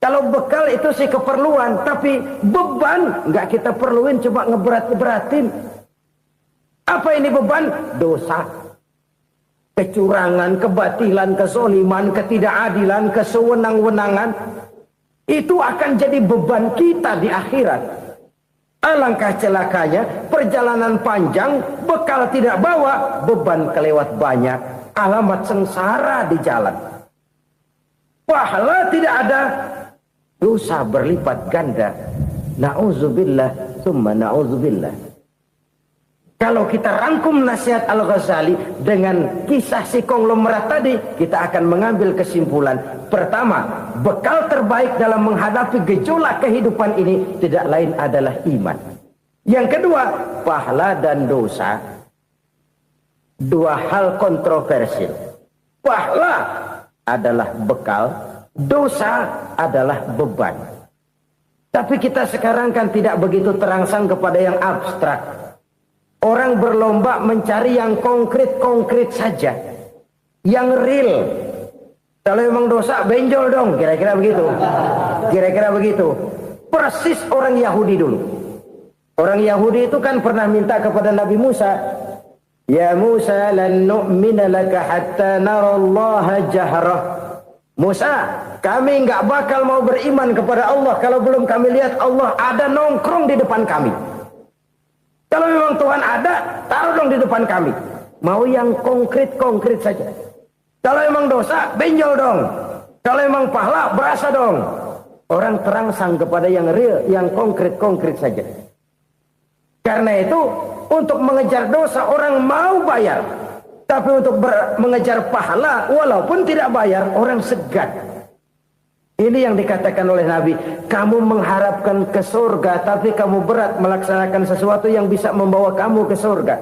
Kalau bekal itu sih keperluan, tapi beban nggak kita perluin, cuma ngeberat-beratin. Apa ini beban? Dosa. Kecurangan, kebatilan, kezoliman, ketidakadilan, kesewenang-wenangan. Itu akan jadi beban kita di akhirat. Alangkah celakanya, perjalanan panjang, bekal tidak bawa, beban kelewat banyak. Alamat sengsara di jalan. Pahala tidak ada, dosa berlipat ganda. Na'udzubillah, summa na'udzubillah. Kalau kita rangkum nasihat Al-Ghazali dengan kisah si konglomerat tadi, kita akan mengambil kesimpulan. Pertama, bekal terbaik dalam menghadapi gejolak kehidupan ini tidak lain adalah iman. Yang kedua, pahala dan dosa. Dua hal kontroversial. Pahala adalah bekal, dosa adalah beban. Tapi kita sekarang kan tidak begitu terangsang kepada yang abstrak. Orang berlomba mencari yang konkret-konkret saja. Yang real. Kalau memang dosa, benjol dong. Kira-kira begitu. Kira-kira begitu. Persis orang Yahudi dulu. Orang Yahudi itu kan pernah minta kepada Nabi Musa. Ya Musa lan nu'mina laka hatta narallaha jahrah. Musa, kami nggak bakal mau beriman kepada Allah kalau belum kami lihat Allah ada nongkrong di depan kami. Kalau memang Tuhan ada, taruh dong di depan kami. Mau yang konkret-konkret saja. Kalau memang dosa, benjol dong. Kalau memang pahala, berasa dong. Orang terangsang kepada yang real, yang konkret-konkret saja. Karena itu, untuk mengejar dosa, orang mau bayar. Tapi untuk mengejar pahala, walaupun tidak bayar, orang segan. Ini yang dikatakan oleh Nabi, kamu mengharapkan ke surga, tapi kamu berat melaksanakan sesuatu yang bisa membawa kamu ke surga.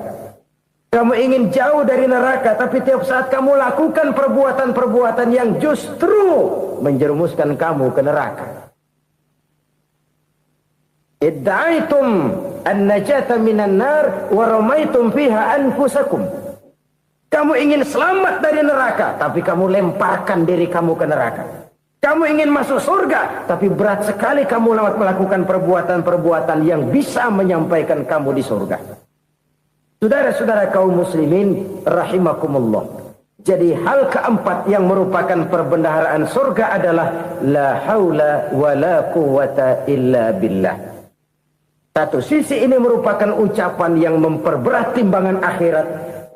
Kamu ingin jauh dari neraka, tapi tiap saat kamu lakukan perbuatan-perbuatan yang justru menjerumuskan kamu ke neraka. Idda'aitum an-najata minan nar wa ramaitum fiha anfusakum. Kamu ingin selamat dari neraka, tapi kamu lemparkan diri kamu ke neraka. Kamu ingin masuk surga, tapi berat sekali kamu melakukan perbuatan-perbuatan yang bisa menyampaikan kamu di surga. Saudara-saudara kaum muslimin rahimakumullah. Jadi hal keempat yang merupakan perbendaharaan surga adalah la haula wa la quwwata illa billah. Satu sisi ini merupakan ucapan yang memperberat timbangan akhirat.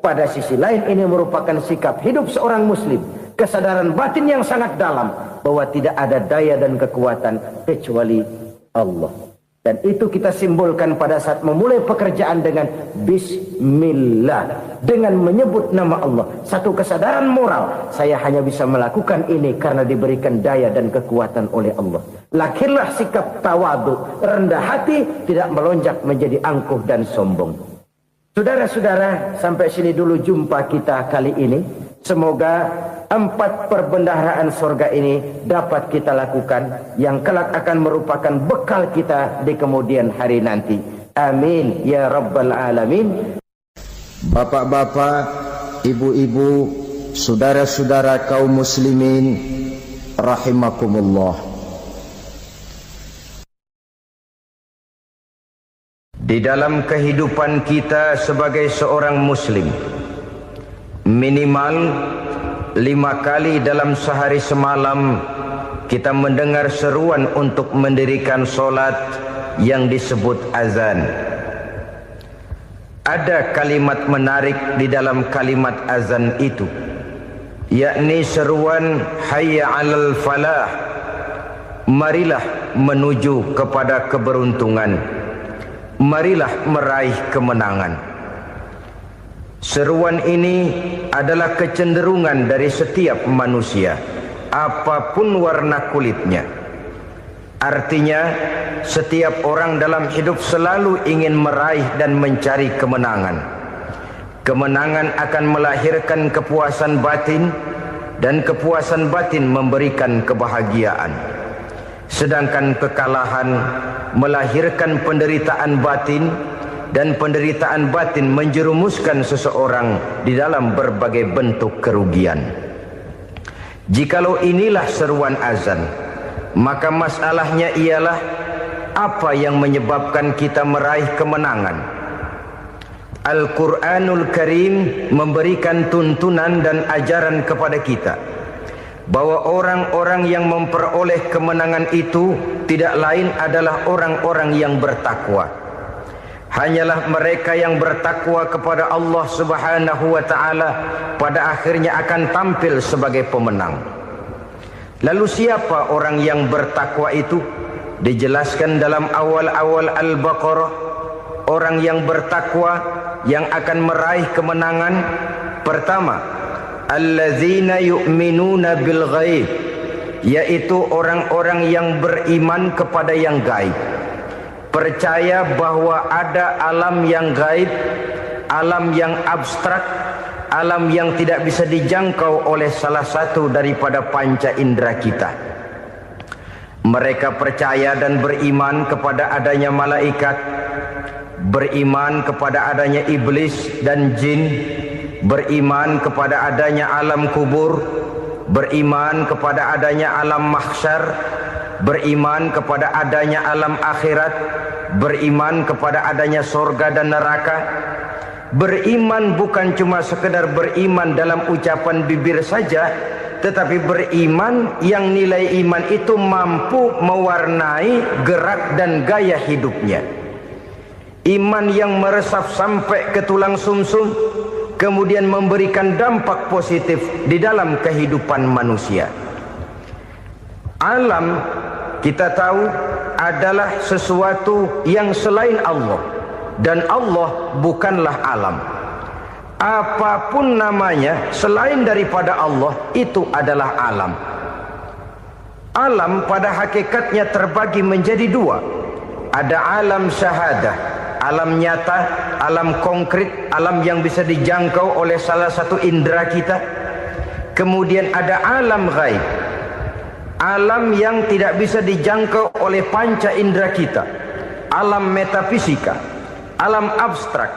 Pada sisi lain ini merupakan sikap hidup seorang muslim. Kesadaran batin yang sangat dalam bahwa tidak ada daya dan kekuatan kecuali Allah. Dan itu kita simbolkan pada saat memulai pekerjaan dengan Bismillah, dengan menyebut nama Allah. Satu kesadaran moral, saya hanya bisa melakukan ini karena diberikan daya dan kekuatan oleh Allah. Lahirlah sikap tawadu, rendah hati, tidak melonjak menjadi angkuh dan sombong. Saudara-saudara, sampai sini dulu jumpa kita kali ini. Semoga 4 perbendaharaan surga ini dapat kita lakukan, yang kelak akan merupakan bekal kita di kemudian hari nanti. Amin ya rabbal alamin. Bapak-bapak, ibu-ibu, saudara-saudara kaum muslimin rahimakumullah. Di dalam kehidupan kita sebagai seorang muslim, minimal 5 kali dalam sehari semalam kita mendengar seruan untuk mendirikan solat yang disebut azan. Ada kalimat menarik di dalam kalimat azan itu, yakni seruan hayya 'alal falah, marilah menuju kepada keberuntungan, marilah meraih kemenangan. Seruan ini adalah kecenderungan dari setiap manusia, apapun warna kulitnya. Artinya, setiap orang dalam hidup selalu ingin meraih dan mencari kemenangan. Kemenangan akan melahirkan kepuasan batin, dan kepuasan batin memberikan kebahagiaan. Sedangkan kekalahan melahirkan penderitaan batin, dan penderitaan batin menjerumuskan seseorang di dalam berbagai bentuk kerugian. Jikalau inilah seruan azan, maka masalahnya ialah apa yang menyebabkan kita meraih kemenangan. Al-Quranul Karim memberikan tuntunan dan ajaran kepada kita bahwa orang-orang yang memperoleh kemenangan itu tidak lain adalah orang-orang yang bertakwa. Hanyalah mereka yang bertakwa kepada Allah Subhanahu wa ta'ala pada akhirnya akan tampil sebagai pemenang. Lalu siapa orang yang bertakwa itu? Dijelaskan dalam awal-awal Al-Baqarah, orang yang bertakwa yang akan meraih kemenangan. Pertama, alladzina yu'minuna bil ghaib, yaitu orang-orang yang beriman kepada yang gaib. Percaya bahwa ada alam yang gaib, alam yang abstrak, alam yang tidak bisa dijangkau oleh salah satu daripada panca indera kita. Mereka percaya dan beriman kepada adanya malaikat, beriman kepada adanya iblis dan jin, beriman kepada adanya alam kubur, beriman kepada adanya alam mahsyar, beriman kepada adanya alam akhirat, beriman kepada adanya surga dan neraka. Beriman bukan cuma sekedar beriman dalam ucapan bibir saja, tetapi beriman yang nilai iman itu mampu mewarnai gerak dan gaya hidupnya. Iman yang meresap sampai ke tulang sumsum, kemudian memberikan dampak positif di dalam kehidupan manusia. Alam, kita tahu, adalah sesuatu yang selain Allah, dan Allah bukanlah alam. Apapun namanya selain daripada Allah, itu adalah alam. Alam pada hakikatnya terbagi menjadi 2. Ada alam syahadah, alam nyata, alam konkret, alam yang bisa dijangkau oleh salah satu indera kita. Kemudian ada alam ghaib, alam yang tidak bisa dijangkau oleh panca indera kita, alam metafisika, alam abstrak,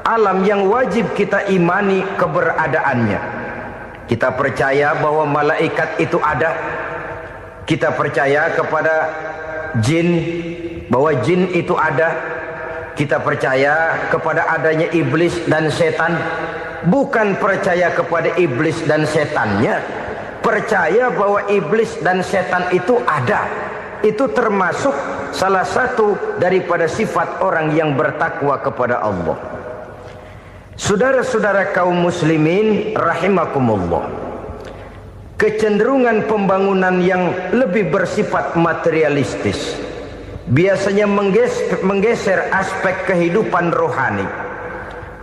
alam yang wajib kita imani keberadaannya. Kita percaya bahwa malaikat itu ada, Kita percaya kepada jin, bahwa jin itu ada. Kita percaya kepada adanya iblis dan setan. Bukan percaya kepada iblis dan setannya, percaya bahwa iblis dan setan itu ada. Itu termasuk salah satu daripada sifat orang yang bertakwa kepada Allah. Saudara-saudara kaum muslimin rahimakumullah, kecenderungan pembangunan yang lebih bersifat materialistis biasanya menggeser aspek kehidupan rohani.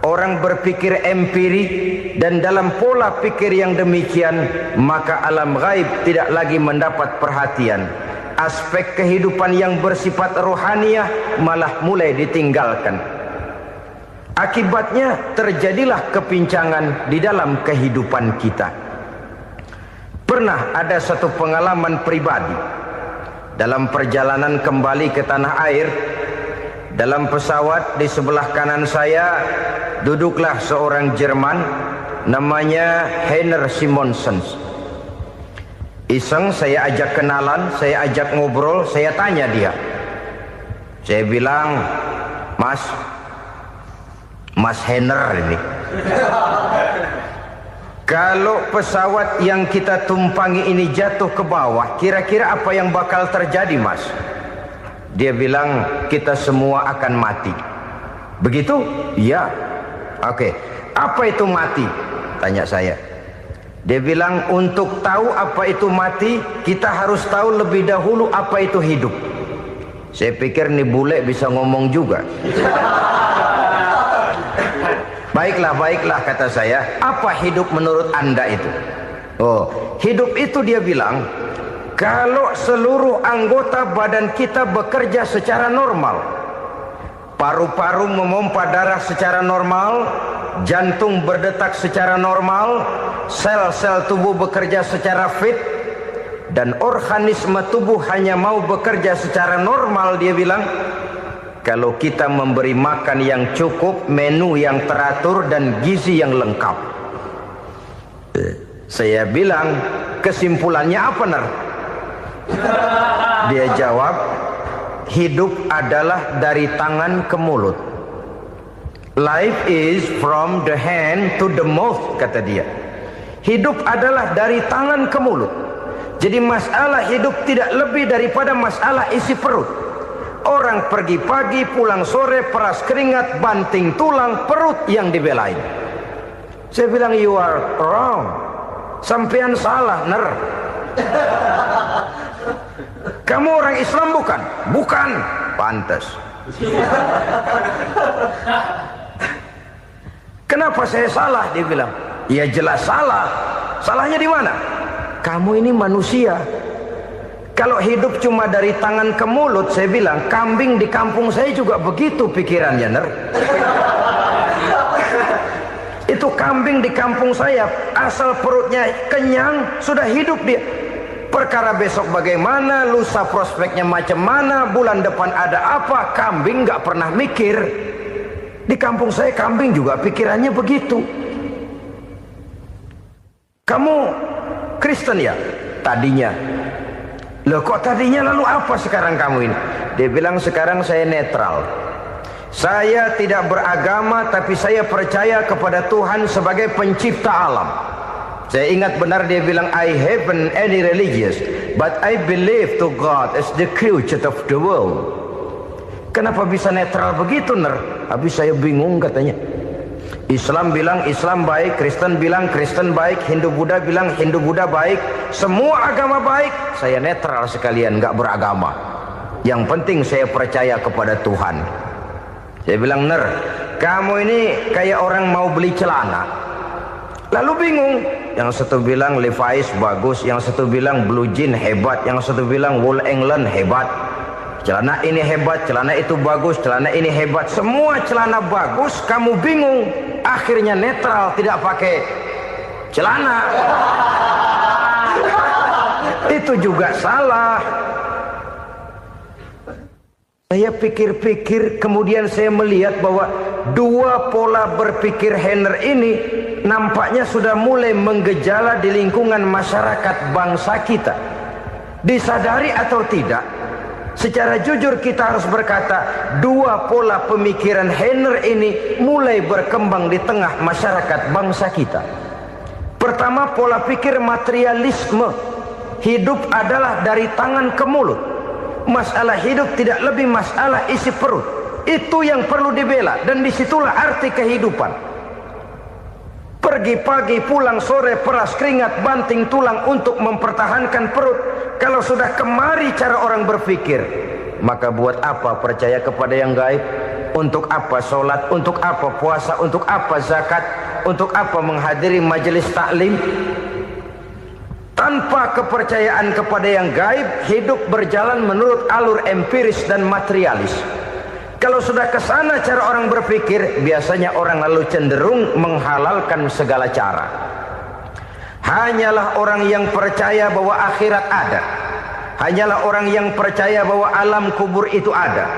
Orang berpikir empiri, dan dalam pola pikir yang demikian maka alam gaib tidak lagi mendapat perhatian. Aspek kehidupan yang bersifat rohaniah malah mulai ditinggalkan. Akibatnya terjadilah kepincangan di dalam kehidupan kita. Pernah ada satu pengalaman pribadi dalam perjalanan kembali ke tanah air. Dalam pesawat di sebelah kanan saya duduklah seorang Jerman namanya Heiner Simonsen. Iseng saya ajak kenalan, saya ajak ngobrol, saya tanya dia. Saya bilang, Mas Heiner ini, kalau pesawat yang kita tumpangi ini jatuh ke bawah, kira-kira apa yang bakal terjadi, Mas? Dia bilang, kita semua akan mati. Begitu? Iya. Oke. Apa itu mati? Tanya saya. Dia bilang, untuk tahu apa itu mati, kita harus tahu lebih dahulu apa itu hidup. Saya pikir nih bule bisa ngomong juga. Baiklah kata saya. Apa hidup menurut Anda itu? Oh, hidup itu dia bilang, kalau seluruh anggota badan kita bekerja secara normal, paru-paru memompa darah secara normal, jantung berdetak secara normal, sel-sel tubuh bekerja secara fit, dan organisme tubuh hanya mau bekerja secara normal, dia bilang, kalau kita memberi makan yang cukup, menu yang teratur, dan gizi yang lengkap. Saya bilang, kesimpulannya apa, Ner? Dia jawab, hidup adalah dari tangan ke mulut. Life is from the hand to the mouth, kata dia. Hidup adalah dari tangan ke mulut. Jadi masalah hidup tidak lebih daripada masalah isi perut. Orang pergi pagi, pulang sore, peras keringat, banting tulang, perut yang dibelain. Saya bilang, you are wrong. Sampean salah, Ner. Kamu orang Islam bukan? Bukan. Pantas. Kenapa saya salah? Dia bilang, ya jelas salah. Salahnya di mana? Kamu ini manusia. Kalau hidup cuma dari tangan ke mulut, saya bilang, kambing di kampung saya juga begitu pikirannya, Ner. Itu kambing di kampung saya, asal perutnya kenyang, sudah hidup dia. Perkara besok bagaimana, lusa prospeknya macam mana, bulan depan ada apa, kambing nggak pernah mikir. Di kampung saya kambing juga pikirannya begitu. Kamu Kristen ya? Tadinya. Loh kok tadinya, lalu apa sekarang kamu ini? Dia bilang, sekarang saya netral. Saya tidak beragama, tapi saya percaya kepada Tuhan sebagai pencipta alam. Saya ingat benar dia bilang, I haven't any religious, but I believe to God as the creator of the world. Kenapa bisa netral begitu, Ner? Habis saya bingung katanya. Islam bilang Islam baik, Kristen bilang Kristen baik, Hindu Buddha bilang Hindu Buddha baik, semua agama baik. Saya netral sekalian, nggak beragama. Yang penting saya percaya kepada Tuhan. Saya bilang, Ner, kamu ini kayak orang mau beli celana, lalu bingung. Yang satu bilang Levi's bagus, yang satu bilang Blue Jean hebat, yang satu bilang Wool England hebat. Celana ini hebat, celana itu bagus, celana ini hebat. Semua celana bagus, kamu bingung. Akhirnya netral, tidak pakai celana. Itu juga salah. Saya pikir-pikir, kemudian saya melihat bahwa dua pola berpikir Heiner ini nampaknya sudah mulai menggejala di lingkungan masyarakat bangsa kita. Disadari atau tidak, secara jujur kita harus berkata, dua pola pemikiran Henner ini mulai berkembang di tengah masyarakat bangsa kita. Pertama, pola pikir materialisme. Hidup adalah dari tangan ke mulut. Masalah hidup tidak lebih masalah isi perut. Itu yang perlu dibela, dan disitulah arti kehidupan. Pergi pagi, pulang sore, peras keringat, banting tulang untuk mempertahankan perut. Kalau sudah kemari cara orang berpikir, maka buat apa percaya kepada yang gaib? Untuk apa sholat? Untuk apa puasa? Untuk apa zakat? Untuk apa menghadiri majelis taklim? Tanpa kepercayaan kepada yang gaib, hidup berjalan menurut alur empiris dan materialis. Kalau sudah ke sana cara orang berpikir, biasanya orang lalu cenderung menghalalkan segala cara. Hanyalah orang yang percaya bahwa akhirat ada. Hanyalah orang yang percaya bahwa alam kubur itu ada.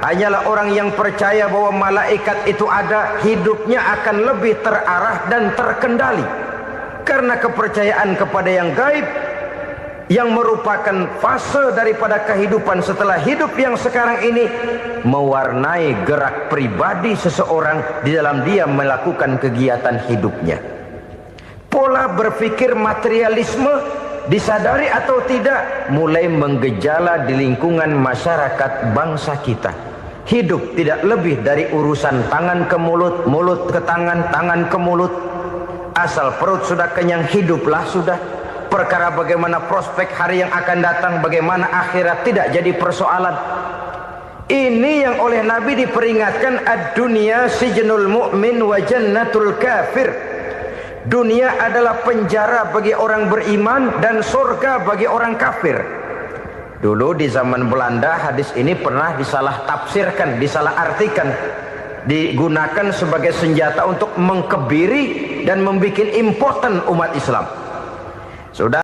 Hanyalah orang yang percaya bahwa malaikat itu ada, hidupnya akan lebih terarah dan terkendali. Karena kepercayaan kepada yang gaib, yang merupakan fase daripada kehidupan setelah hidup yang sekarang ini, mewarnai gerak pribadi seseorang di dalam dia melakukan kegiatan hidupnya. Pola berpikir materialisme, disadari atau tidak, mulai menggejala di lingkungan masyarakat bangsa kita. Hidup tidak lebih dari urusan tangan ke mulut, mulut ke tangan, tangan ke mulut. Asal perut sudah kenyang, hiduplah sudah. Perkara bagaimana prospek hari yang akan datang, bagaimana akhirat, tidak jadi persoalan. Ini yang oleh Nabi diperingatkan, ad-dunya sijnul mu'min wa jannatul kafir. Dunia adalah penjara bagi orang beriman dan surga bagi orang kafir. Dulu di zaman Belanda hadis ini pernah disalah tafsirkan, disalah artikan, digunakan sebagai senjata untuk mengkebiri dan membuat impoten umat Islam. Sudah